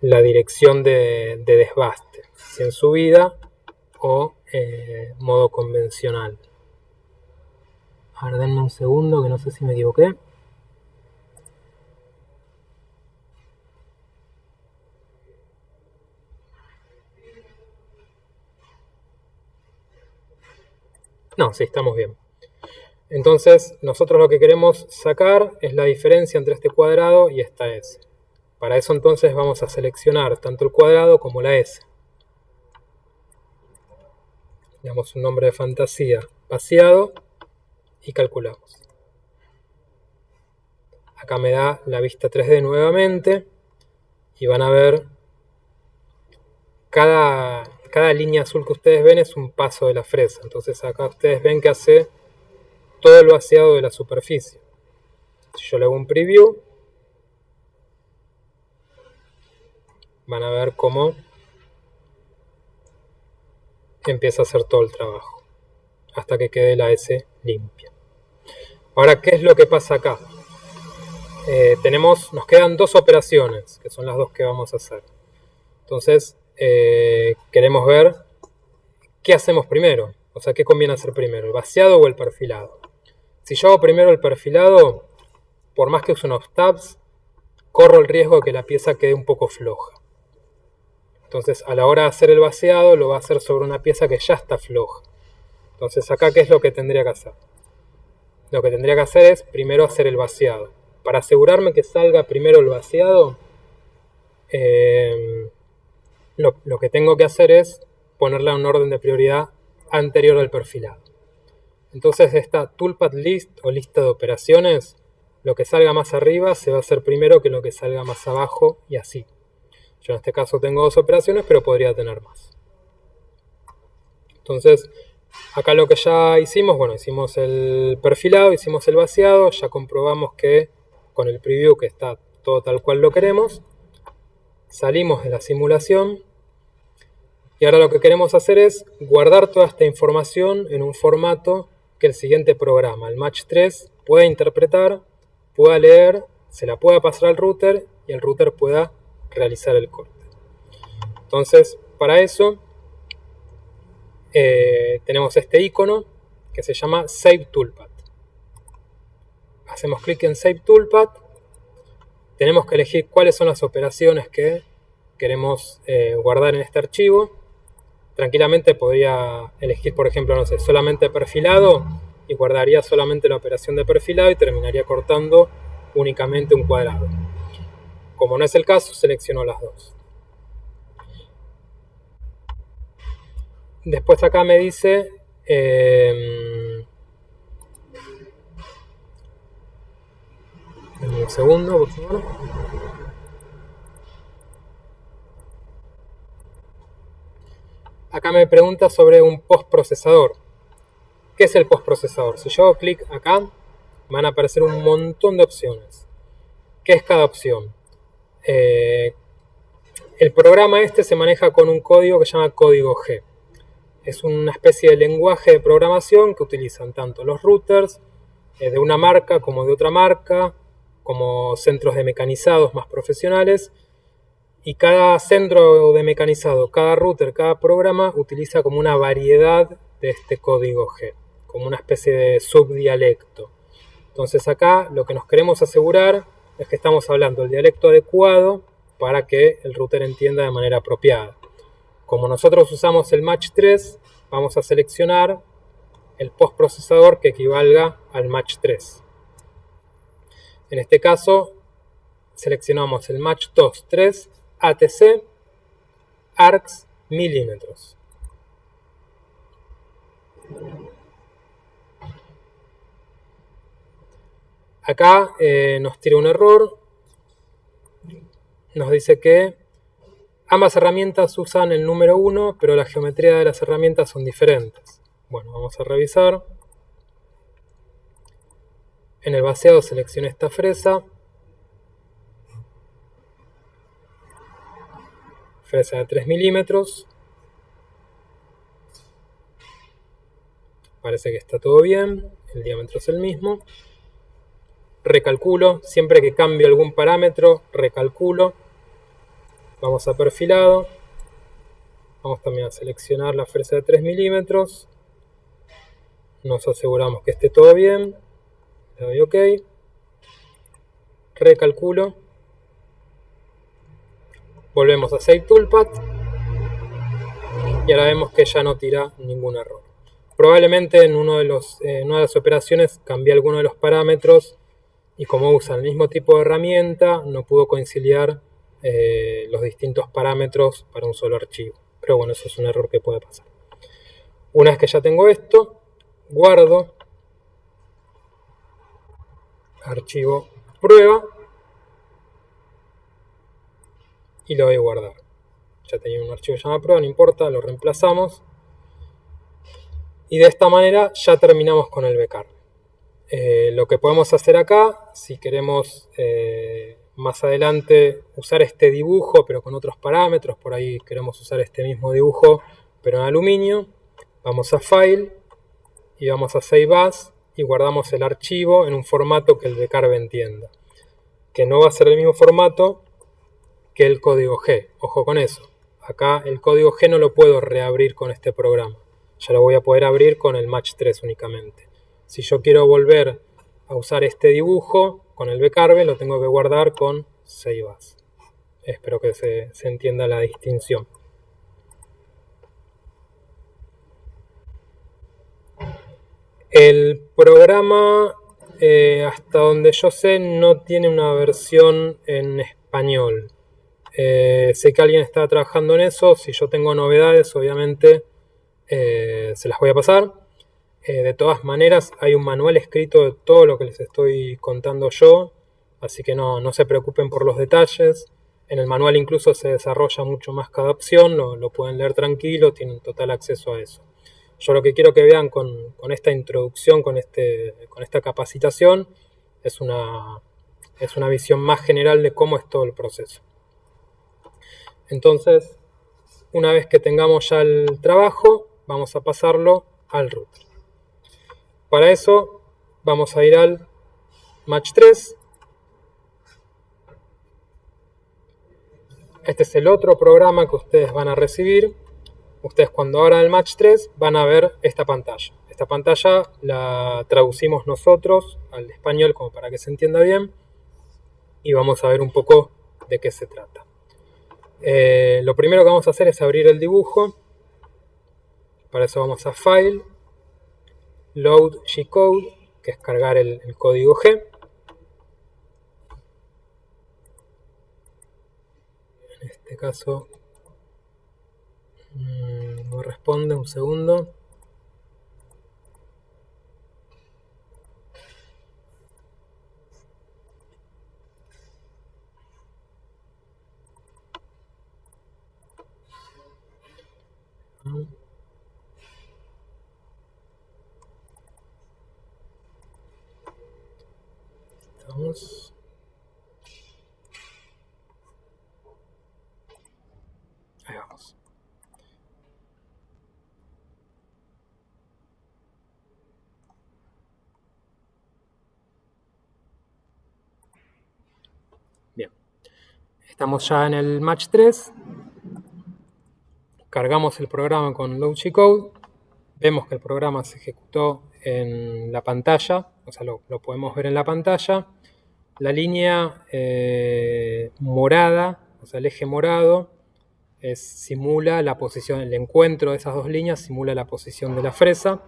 dirección de desbaste, si en subida o modo convencional. A ver, denme un segundo que no sé si me equivoqué. No, sí, estamos bien. Entonces, nosotros lo que queremos sacar es la diferencia entre este cuadrado y esta S. Para eso entonces vamos a seleccionar tanto el cuadrado como la S. Le damos un nombre de fantasía, vaciado, y calculamos. Acá me da la vista 3D nuevamente y van a ver cada línea azul que ustedes ven es un paso de la fresa. Entonces acá ustedes ven que hace todo el vaciado de la superficie. Si yo le hago un preview, van a ver cómo empieza a hacer todo el trabajo hasta que quede la S limpia. Ahora, ¿qué es lo que pasa acá? Nos quedan dos operaciones, que son las dos que vamos a hacer. Entonces, queremos ver qué hacemos primero. O sea, ¿qué conviene hacer primero? ¿El vaciado o el perfilado? Si yo hago primero el perfilado, por más que use unos tabs, corro el riesgo de que la pieza quede un poco floja. Entonces, a la hora de hacer el vaciado, lo va a hacer sobre una pieza que ya está floja. Entonces, acá, ¿qué es lo que tendría que hacer? Lo que tendría que hacer es primero hacer el vaciado. Para asegurarme que salga primero el vaciado, lo que tengo que hacer es ponerla en un orden de prioridad anterior al perfilado. Entonces esta Toolpath List o lista de operaciones, lo que salga más arriba se va a hacer primero que lo que salga más abajo y así. Yo en este caso tengo dos operaciones, pero podría tener más. Entonces acá lo que ya hicimos, bueno, hicimos el perfilado, hicimos el vaciado, ya comprobamos que con el preview que está todo tal cual lo queremos. Salimos de la simulación y ahora lo que queremos hacer es guardar toda esta información en un formato que el siguiente programa, el Match 3, pueda interpretar, pueda leer, se la pueda pasar al router y el router pueda realizar el corte. Entonces, para eso tenemos este icono que se llama Save Toolpath. Hacemos clic en Save Toolpath. Tenemos que elegir cuáles son las operaciones que queremos guardar en este archivo. Tranquilamente podría elegir, por ejemplo, no sé, solamente perfilado y guardaría solamente la operación de perfilado y terminaría cortando únicamente un cuadrado. Como no es el caso, selecciono las dos. Después acá me dice un segundo, por favor. Acá me pregunta sobre un postprocesador. ¿Qué es el postprocesador? Si yo hago clic acá, van a aparecer un montón de opciones. ¿Qué es cada opción? El programa este se maneja con un código que se llama código G. Es una especie de lenguaje de programación que utilizan tanto los routers de una marca como de otra marca, como centros de mecanizados más profesionales, y cada centro de mecanizado, cada router, cada programa utiliza como una variedad de este código G, como una especie de subdialecto. Entonces acá lo que nos queremos asegurar es que estamos hablando el dialecto adecuado para que el router entienda de manera apropiada. Como nosotros usamos el match 3, vamos a seleccionar el postprocesador que equivalga al match 3. En este caso, seleccionamos el match 2 3 ATC ARCS milímetros. Acá nos tira un error. Nos dice que ambas herramientas usan el número 1, pero la geometría de las herramientas son diferentes. Bueno, vamos a revisar. En el vaciado seleccioné esta fresa. Fresa de 3 milímetros. Parece que está todo bien. El diámetro es el mismo. Recalculo. Siempre que cambie algún parámetro, recalculo. Vamos a perfilado. Vamos también a seleccionar la fresa de 3 milímetros. Nos aseguramos que esté todo bien. Le doy OK. Recalculo. Volvemos a Save Toolpath. Y ahora vemos que ya no tira ningún error. Probablemente en una de las operaciones cambié alguno de los parámetros y como usa el mismo tipo de herramienta no pudo conciliar los distintos parámetros para un solo archivo. Pero bueno, eso es un error que puede pasar. Una vez que ya tengo esto, guardo archivo prueba y lo doy a guardar. Ya tenía un archivo llamado prueba, no importa, lo reemplazamos. Y de esta manera ya terminamos con el bccarb. Lo que podemos hacer acá, si queremos más adelante usar este dibujo pero con otros parámetros, por ahí queremos usar este mismo dibujo pero en aluminio, vamos a File y vamos a Save As y guardamos el archivo en un formato que el bccarb entienda, que no va a ser el mismo formato que el código G. Ojo con eso, acá el código G no lo puedo reabrir con este programa, ya lo voy a poder abrir con el match 3 únicamente. Si yo quiero volver a usar este dibujo con el bccarb, lo tengo que guardar con Save As. Espero que se entienda la distinción. El programa, hasta donde yo sé, no tiene una versión en español. Sé que alguien está trabajando en eso. Si yo tengo novedades, obviamente se las voy a pasar. De todas maneras, hay un manual escrito de todo lo que les estoy contando yo, así que no se preocupen por los detalles. En el manual incluso se desarrolla mucho más cada opción, lo pueden leer tranquilo, tienen total acceso a eso. Yo lo que quiero que vean con esta introducción, con esta capacitación, es una visión más general de cómo es todo el proceso. Entonces, una vez que tengamos ya el trabajo, vamos a pasarlo al router. Para eso vamos a ir al match 3. Este es el otro programa que ustedes van a recibir. Ustedes cuando abran el match 3 van a ver esta pantalla. Esta pantalla la traducimos nosotros al español como para que se entienda bien. Y vamos a ver un poco de qué se trata. Lo primero que vamos a hacer es abrir el dibujo. Para eso vamos a File, Load G-Code, que es cargar el código G. En este caso no responde, un segundo. estamos. Ahí vamos. Bien. Estamos ya en el match 3. Cargamos el programa con Logi Code. Vemos que el programa se ejecutó en la pantalla, o sea, lo podemos ver en la pantalla. La línea morada, o sea, el eje morado, simula la posición, el encuentro de esas dos líneas simula la posición de la fresa.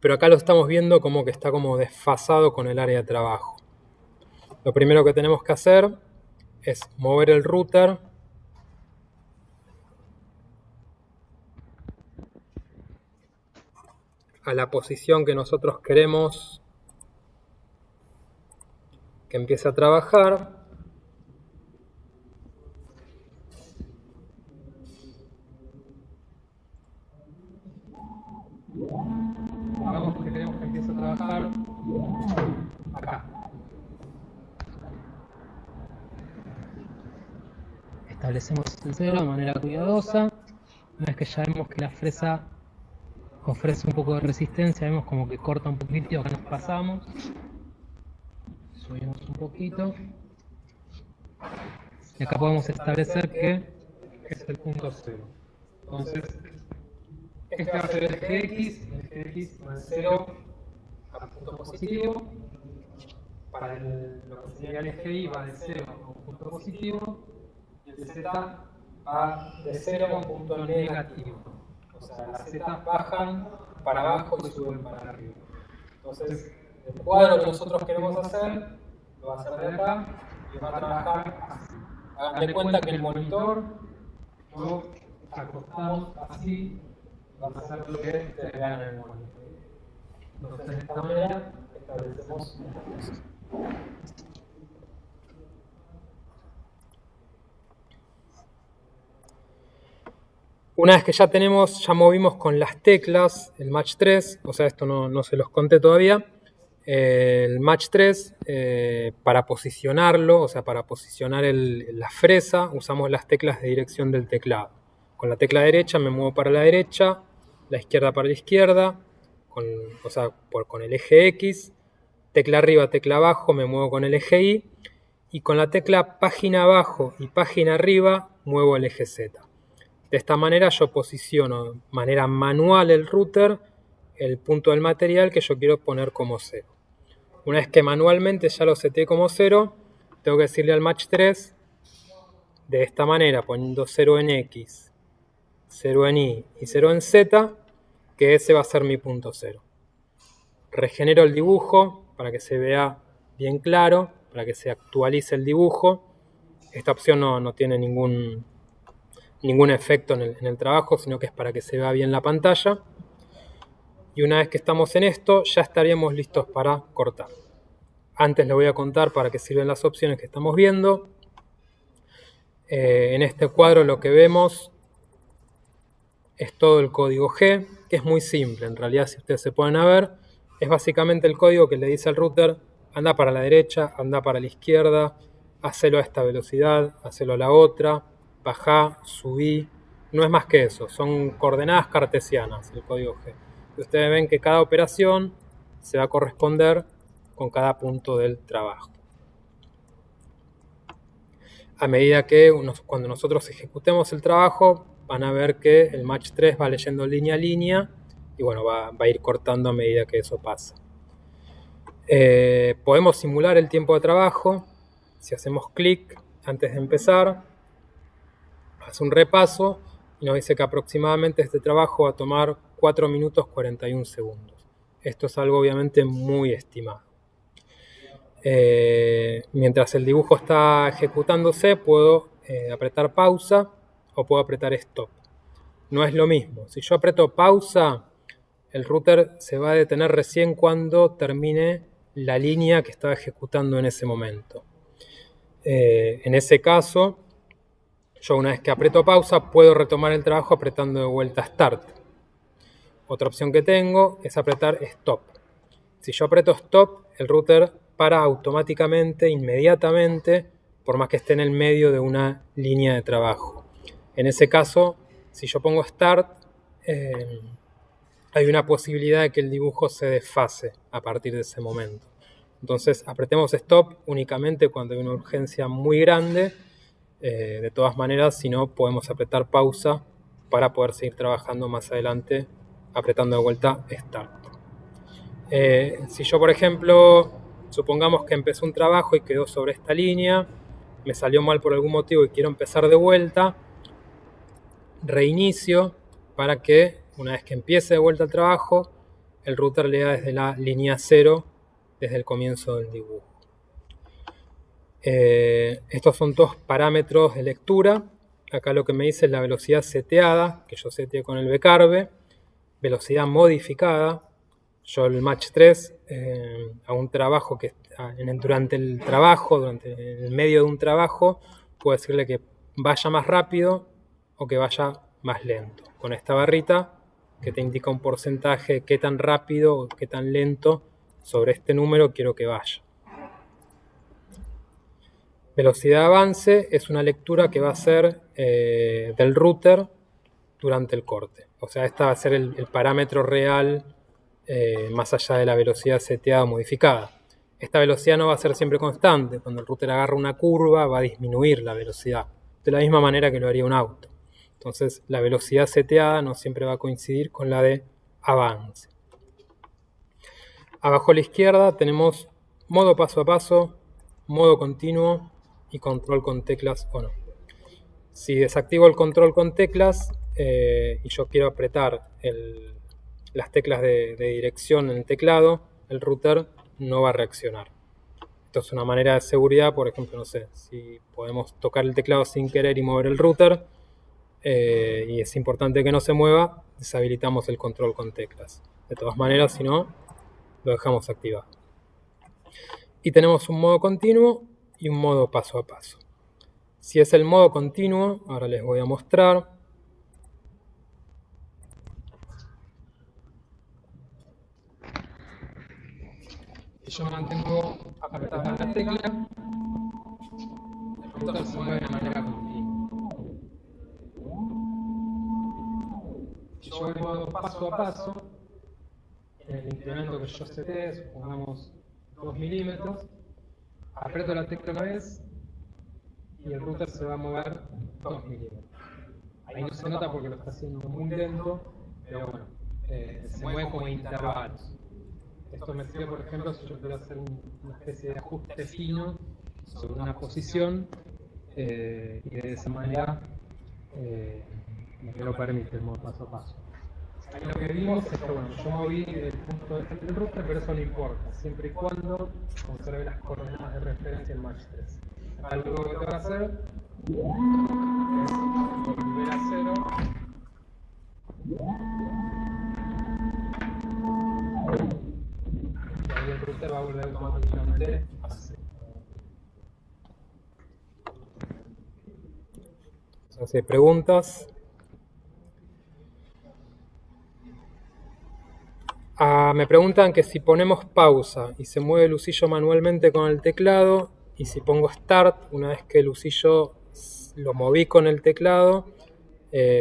Pero acá lo estamos viendo como que está como desfasado con el área de trabajo. Lo primero que tenemos que hacer es mover el router a la posición que nosotros queremos que empiece a trabajar. Hagamos que queremos que empiece a trabajar acá. Establecemos el cero de manera cuidadosa. Una vez que ya vemos que la fresa ofrece un poco de resistencia, vemos como que corta un poquito, acá nos pasamos. Subimos un poquito. Y acá podemos establecer que es el punto cero. Entonces, este va a ser el eje X, el eje X va de 0 a punto positivo. Para lo que sería el eje Y va de 0 a un punto positivo. Y el Z va de 0 a un punto negativo. O sea, las Z bajan para abajo y suben para arriba. Entonces, el cuadro que nosotros queremos hacer, lo va a hacer de acá y va a trabajar así. Hagan de cuenta que el monitor lo acostamos así, vamos a hacer lo que ustedes vean en el monitor. Entonces, de esta manera establecemos esto. Una vez que ya movimos con las teclas el match 3, o sea, esto no se los conté todavía. El match 3, para posicionarlo, o sea, para posicionar la fresa, usamos las teclas de dirección del teclado. Con la tecla derecha me muevo para la derecha, la izquierda para la izquierda, con el eje X, tecla arriba, tecla abajo, me muevo con el eje Y, y con la tecla página abajo y página arriba, muevo el eje Z. De esta manera yo posiciono de manera manual el router, el punto del material que yo quiero poner como 0. Una vez que manualmente ya lo seteé como 0, tengo que decirle al match 3, de esta manera, poniendo 0 en X, 0 en Y y 0 en Z, que ese va a ser mi punto 0. Regenero el dibujo para que se vea bien claro, para que se actualice el dibujo. Esta opción no tiene ningún efecto en el trabajo, sino que es para que se vea bien la pantalla. Y una vez que estamos en esto, ya estaríamos listos para cortar. Antes les voy a contar para qué sirven las opciones que estamos viendo. En este cuadro lo que vemos es todo el código G, que es muy simple. En realidad, si ustedes se ponen a ver, es básicamente el código que le dice al router: anda para la derecha, anda para la izquierda, hacelo a esta velocidad, hacelo a la otra, bajá, subí. No es más que eso, son coordenadas cartesianas el código G. Y ustedes ven que cada operación se va a corresponder con cada punto del trabajo. A medida que cuando nosotros ejecutemos el trabajo, van a ver que el match 3 va leyendo línea a línea y bueno, va a ir cortando a medida que eso pasa. Podemos simular el tiempo de trabajo. Si hacemos clic antes de empezar, hace un repaso y nos dice que aproximadamente este trabajo va a tomar 4 minutos 41 segundos. Esto es algo obviamente muy estimado. Mientras el dibujo está ejecutándose, puedo apretar pausa o puedo apretar stop. No es lo mismo. Si yo aprieto pausa, el router se va a detener recién cuando termine la línea que estaba ejecutando en ese momento. En ese caso, Yo una vez que aprieto pausa puedo retomar el trabajo apretando de vuelta Start. Otra opción que tengo es apretar Stop. Si yo aprieto Stop, el router para automáticamente, inmediatamente, por más que esté en el medio de una línea de trabajo. En ese caso, si yo pongo Start, hay una posibilidad de que el dibujo se desfase a partir de ese momento. Entonces apretemos Stop únicamente cuando hay una urgencia muy grande. De todas maneras, si no, podemos apretar pausa para poder seguir trabajando más adelante apretando de vuelta Start. Si yo, por ejemplo, supongamos que empecé un trabajo y quedó sobre esta línea, me salió mal por algún motivo y quiero empezar de vuelta, reinicio para que una vez que empiece de vuelta el trabajo, el router lea desde la línea 0, desde el comienzo del dibujo. Estos son todos parámetros de lectura. Acá lo que me dice es la velocidad seteada, que yo seteé con el vcarve, velocidad modificada. Yo el match 3 a un trabajo que durante el medio de un trabajo, puedo decirle que vaya más rápido o que vaya más lento. Con esta barrita que te indica un porcentaje de qué tan rápido o qué tan lento sobre este número quiero que vaya. Velocidad de avance es una lectura que va a ser del router durante el corte. O sea, esta va a ser el parámetro real más allá de la velocidad seteada o modificada. Esta velocidad no va a ser siempre constante. Cuando el router agarra una curva va a disminuir la velocidad, de la misma manera que lo haría un auto. Entonces la velocidad seteada no siempre va a coincidir con la de avance. Abajo a la izquierda tenemos modo paso a paso, modo continuo y control con teclas o no. Si desactivo el control con teclas y yo quiero apretar las teclas de dirección en el teclado, el router no va a reaccionar. Esto es una manera de seguridad, por ejemplo, no sé, si podemos tocar el teclado sin querer y mover el router, y es importante que no se mueva, deshabilitamos el control con teclas. De todas maneras, si no, lo dejamos activado. Y tenemos un modo continuo y un modo paso a paso. Si es el modo continuo, ahora les voy a mostrar. Si yo mantengo apretada la tecla, el router se mueve de manera continua. Si yo voy en modo paso a paso, en el incremento que yo seteé, supongamos 2 milímetros, aprieto la tecla una vez y el router se va a mover 2 milímetros. Ahí no se nota porque lo está haciendo muy lento, pero bueno, se mueve como intervalos. Esto me sirve, por ejemplo, si yo quiero hacer una especie de ajuste fino sobre una posición y de esa manera me lo permite el modo paso a paso. Ahí lo que vimos es que bueno, yo moví el punto del router, pero eso no importa, siempre y cuando conserve las coordenadas de referencia en match 3. Algo que te va a hacer es volver a 0. Y ahí el router va a volver automáticamente a 0. ¿Hace preguntas? Me preguntan que si ponemos pausa y se mueve el usillo manualmente con el teclado, y si pongo Start, una vez que el usillo lo moví con el teclado,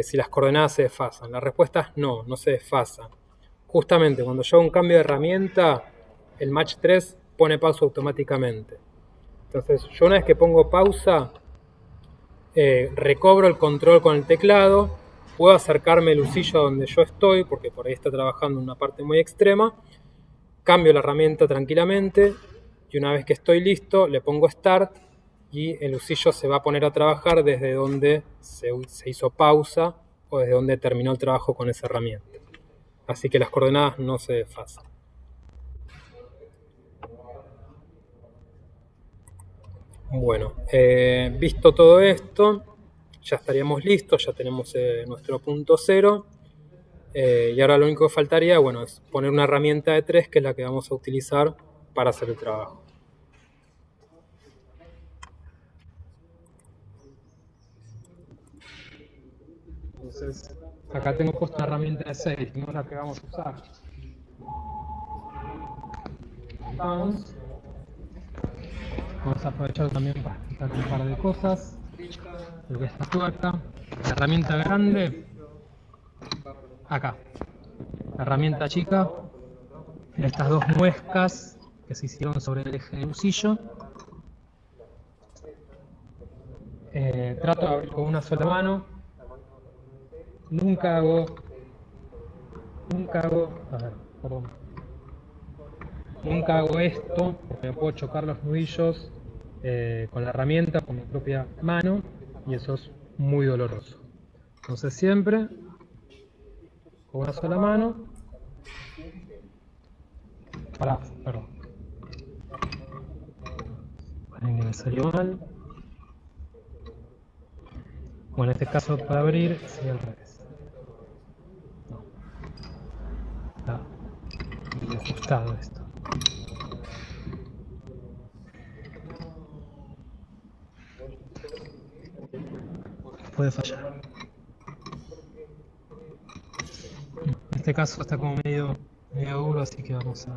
si las coordenadas se desfasan. La respuesta es no, no se desfasan. Justamente cuando yo hago un cambio de herramienta, el Match 3 pone pausa automáticamente. Entonces yo una vez que pongo pausa, recobro el control con el teclado, puedo acercarme el usillo a donde yo estoy, porque por ahí está trabajando en una parte muy extrema, cambio la herramienta tranquilamente, y una vez que estoy listo, le pongo Start, y el usillo se va a poner a trabajar desde donde se hizo pausa, o desde donde terminó el trabajo con esa herramienta. Así que las coordenadas no se desfasan. Bueno, visto todo esto, ya estaríamos listos, ya tenemos nuestro punto 0. Y ahora lo único que faltaría, bueno, es poner una herramienta de 3, que es la que vamos a utilizar para hacer el trabajo. Entonces, acá tengo puesta la herramienta de 6, no la que vamos a usar. Vamos a aprovechar también para explicar un par de cosas. Lo que es la tuerca, la herramienta grande, acá. La herramienta chica, estas dos muescas que se hicieron sobre el eje del usillo. Trato de abrir con una sola mano. Nunca hago, a ver, perdón. Nunca hago esto porque me puedo chocar los nudillos con la herramienta, con mi propia mano, y eso es muy doloroso. Entonces siempre con una sola mano. Perdón. Paren que me salió mal. Bueno, en este caso para abrir sería al revés. No. Está muy ajustado esto. Puede fallar. En este caso está como medio duro, así que vamos a...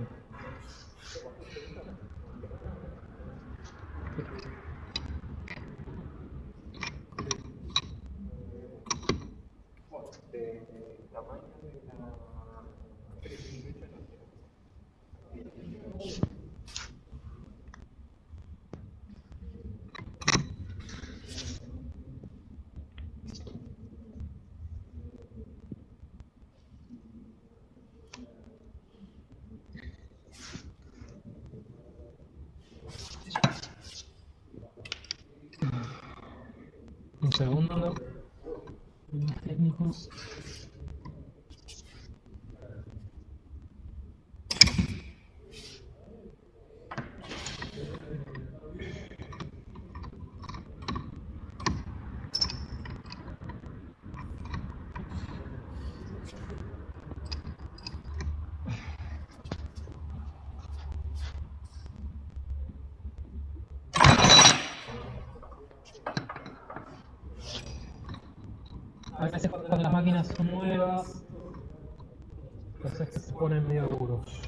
Un segundo. Los técnicos. A veces cuando las máquinas son nuevas, entonces que se ponen medio duros.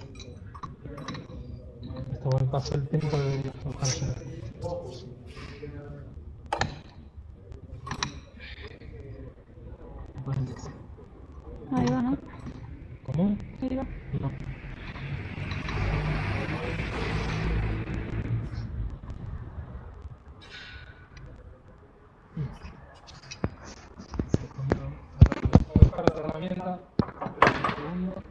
Esto con el paso del tiempo debería aflojarse. Ahí va, ¿no? ¿Cómo? Ahí va. No. Voy a buscar otra herramienta. Un segundo.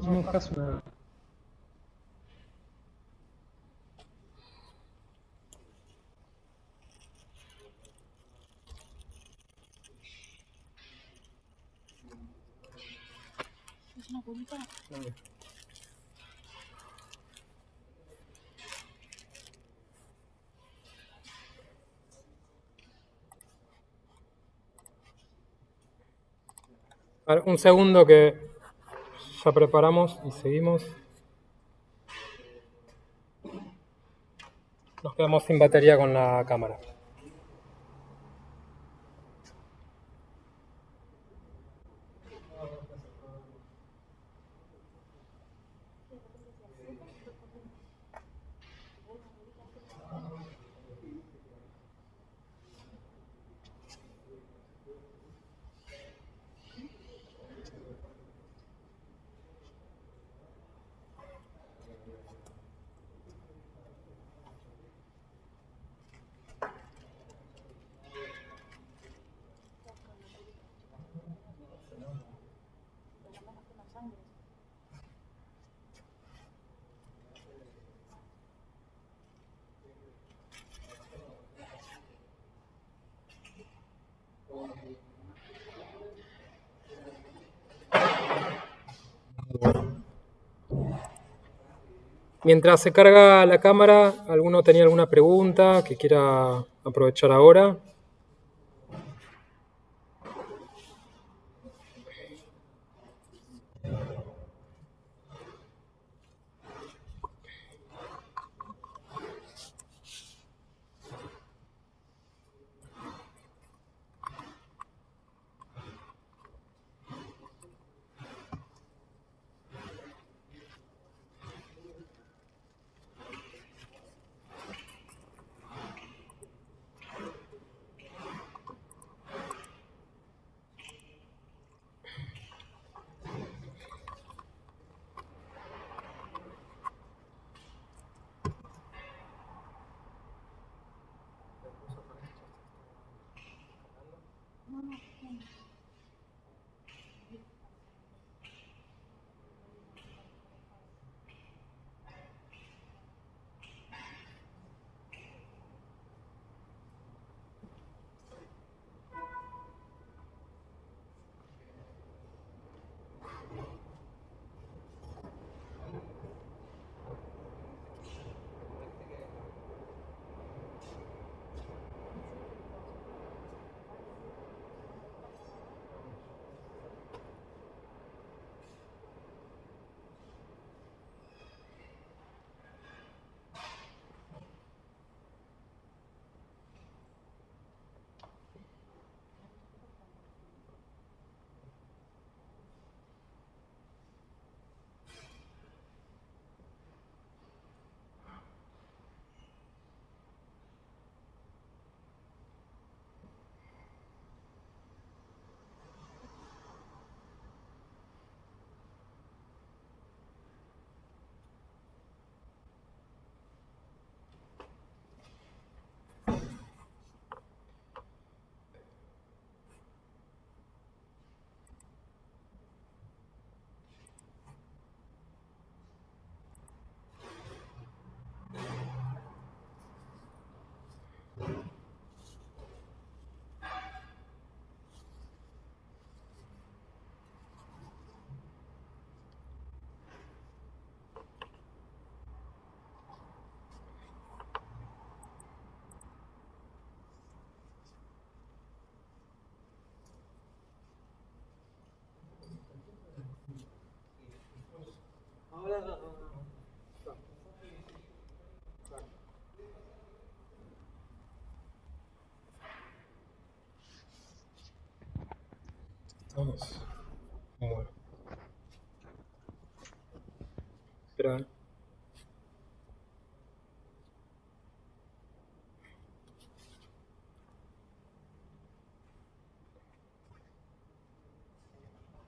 No buscas una... ¿Es una curita? A ver, un segundo que ya preparamos y seguimos. Nos quedamos sin batería con la cámara. Mientras se carga la cámara, ¿alguno tenía alguna pregunta que quiera aprovechar ahora? Estamos. Bueno. Espera.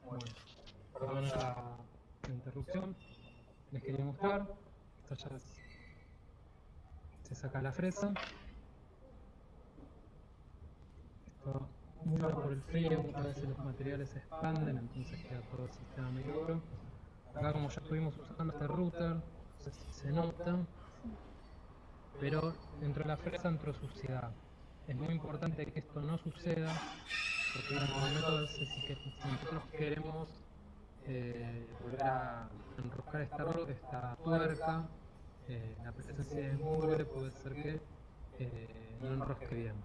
Bueno, perdón la interrupción. Les quería mostrar. Esto ya se saca la fresa. Esto, mucho por el frío, muchas veces los materiales se expanden, entonces queda todo el sistema medio duro. Acá, como ya estuvimos usando este router, no sé si se nota, pero dentro de la fresa entró suciedad. Es muy importante que esto no suceda, porque en el momento si nosotros queremos volver a enroscar esta tuerca, la presencia de mugre puede ser que no enrosque bien.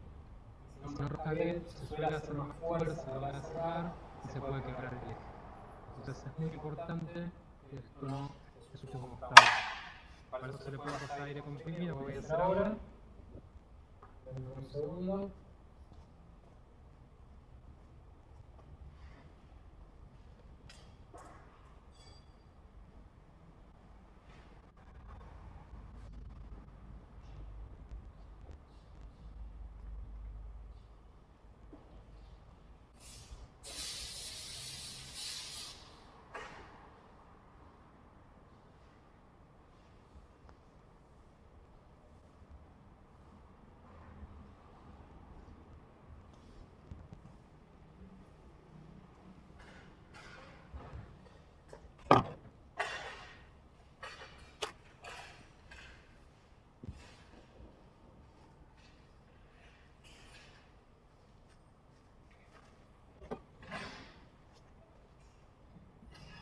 Si no enrosca bien, se suele hacer más fuerza a la hora de sacar y se puede quebrar el eje. Entonces es muy importante que esto no esté sucio como está ahora. Para eso se le puede pasar aire comprimido, lo voy a hacer ahora. Un segundo.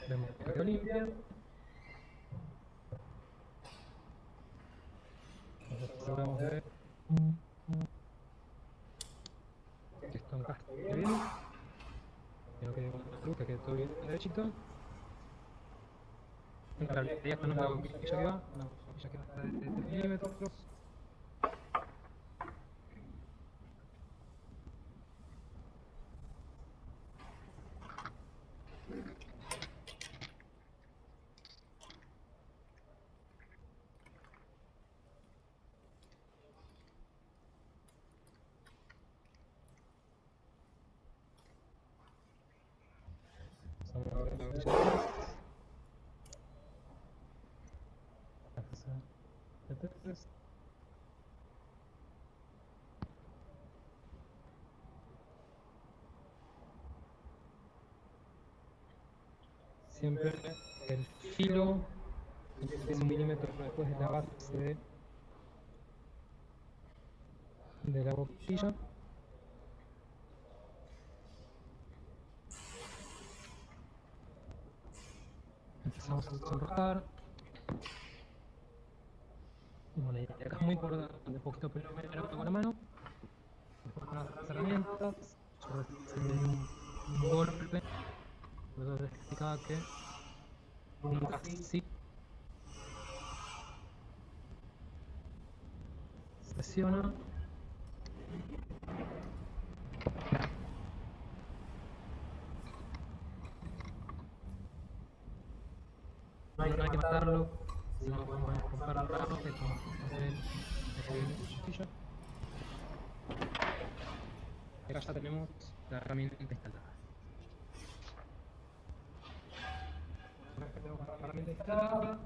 Vemos que quedó limpia. aseguramos de que esto encaje bien, que no quede una cruz, que quede todo bien derechito. En realidad esta no es la boquilla que va, una boquilla que va de 3 milímetros. Siempre el filo es 1 milímetro después de la base de la boquilla. Empezamos a desenroscar. Bueno, y acá es muy importante, un poquito primero con la mano, después con las herramientas, yo recibí un golpe, por eso les explicaba que nunca así presiona. No hay que matarlo, sino podemos romper la rama, que es como el cuchillo. Y acá ya tenemos la herramienta instalada. Una vez que tenemos la herramienta instalada,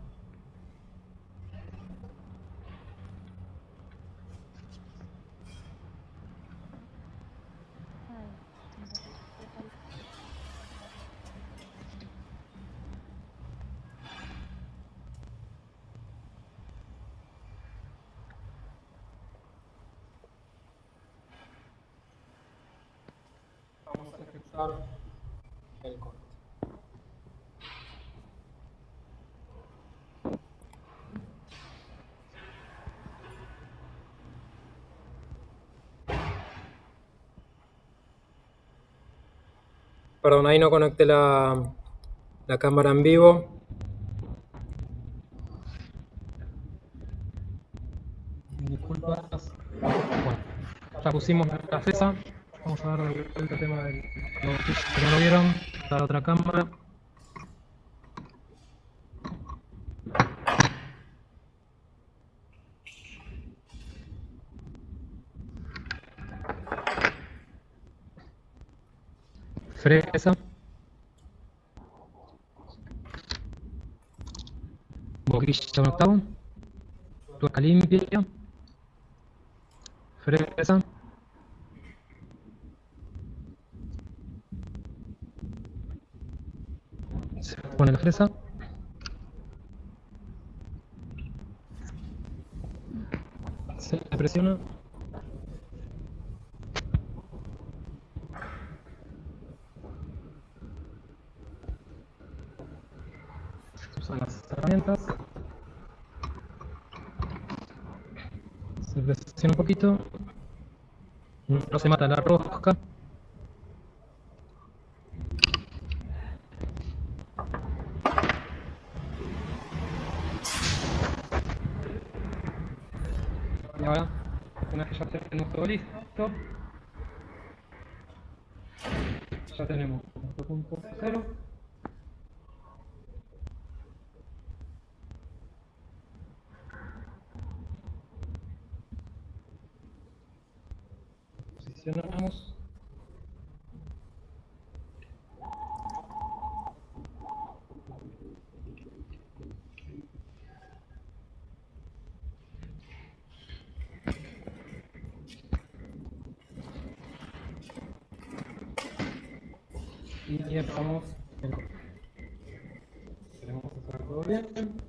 vamos a efectuar el corte. Perdón, ahí no conecté la cámara en vivo. Disculpas. Bueno, ya pusimos la fresa. Vamos a dar de vuelta el tema del que no lo vieron. Dar otra cámara. Fresa. Boquilla 1/8. Tuerca limpia. Fresa. Se pone la fresa. Se presiona. Se usan las herramientas. Se presiona un poquito. No se mata la rosca. Y ahora, una vez que ya tenemos todo listo, ya tenemos nuestro punto cero. Posicionamos. Y empezamos el corte. Tenemos que hacer todo bien.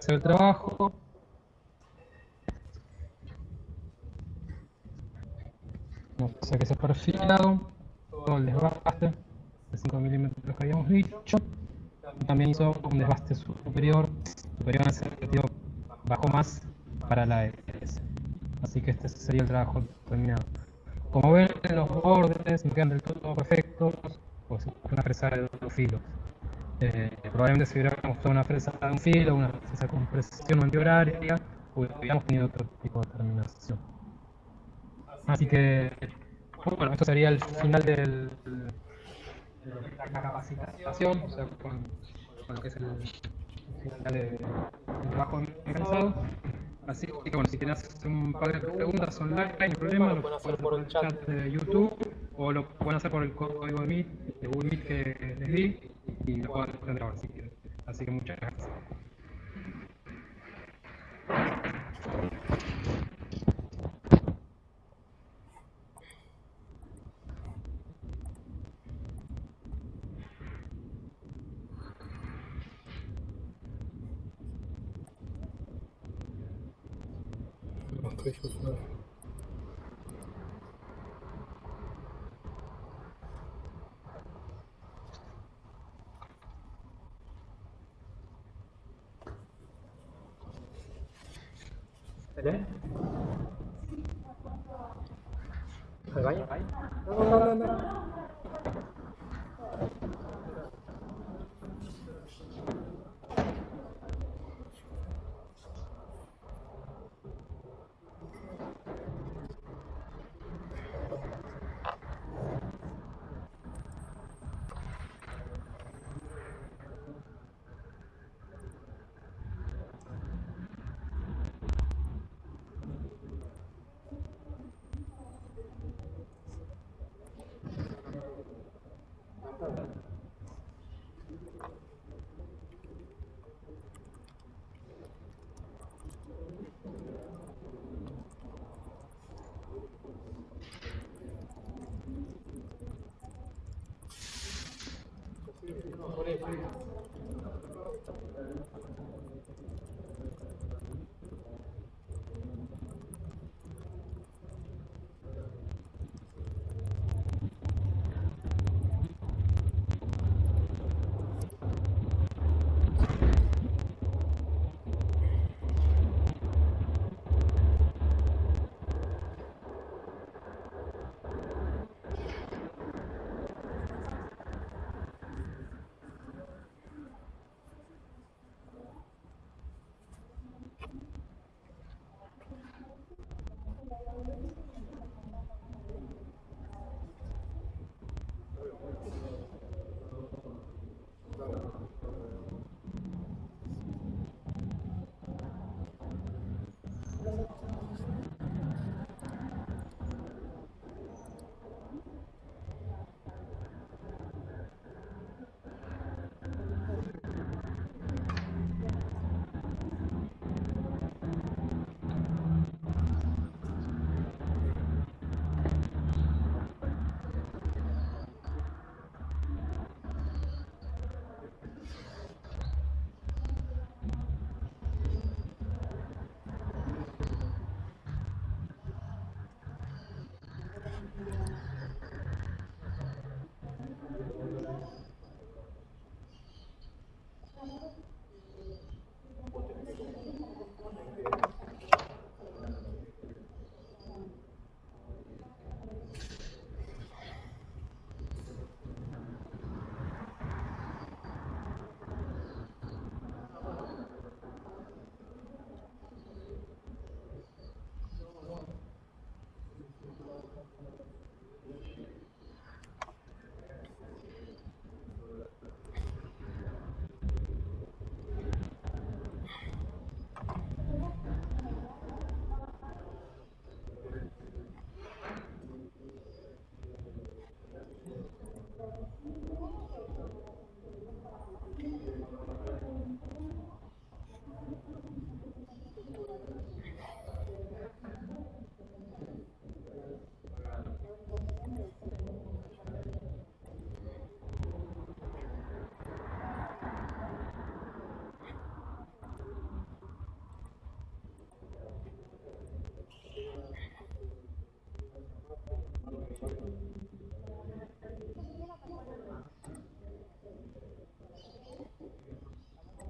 hacer el trabajo. No sé que se perfilado, todo el desbaste de 5 milímetros que habíamos dicho. También hizo un desbaste superior en ese sentido, bajó más para la S. Así que este sería el trabajo terminado. Como ven, los bordes no quedan del todo perfectos, pues una fresa de 2 filos. Probablemente si hubiéramos usado una fresa de un filo, una fresa con precisión antihoraria, hubiéramos tenido otro tipo de terminación. Así que, bueno, esto sería el final de la capacitación, o sea, con lo que es el final del trabajo mecanizado. Así que, bueno, si quieren hacer un par de preguntas online, no hay problema, lo pueden hacer por el chat de YouTube o lo pueden hacer por el código de Meet, de Google Meet que les di, y lo pueden entender ahora si quieren. Así que muchas gracias. ¿Bien? ¿Al baño? No.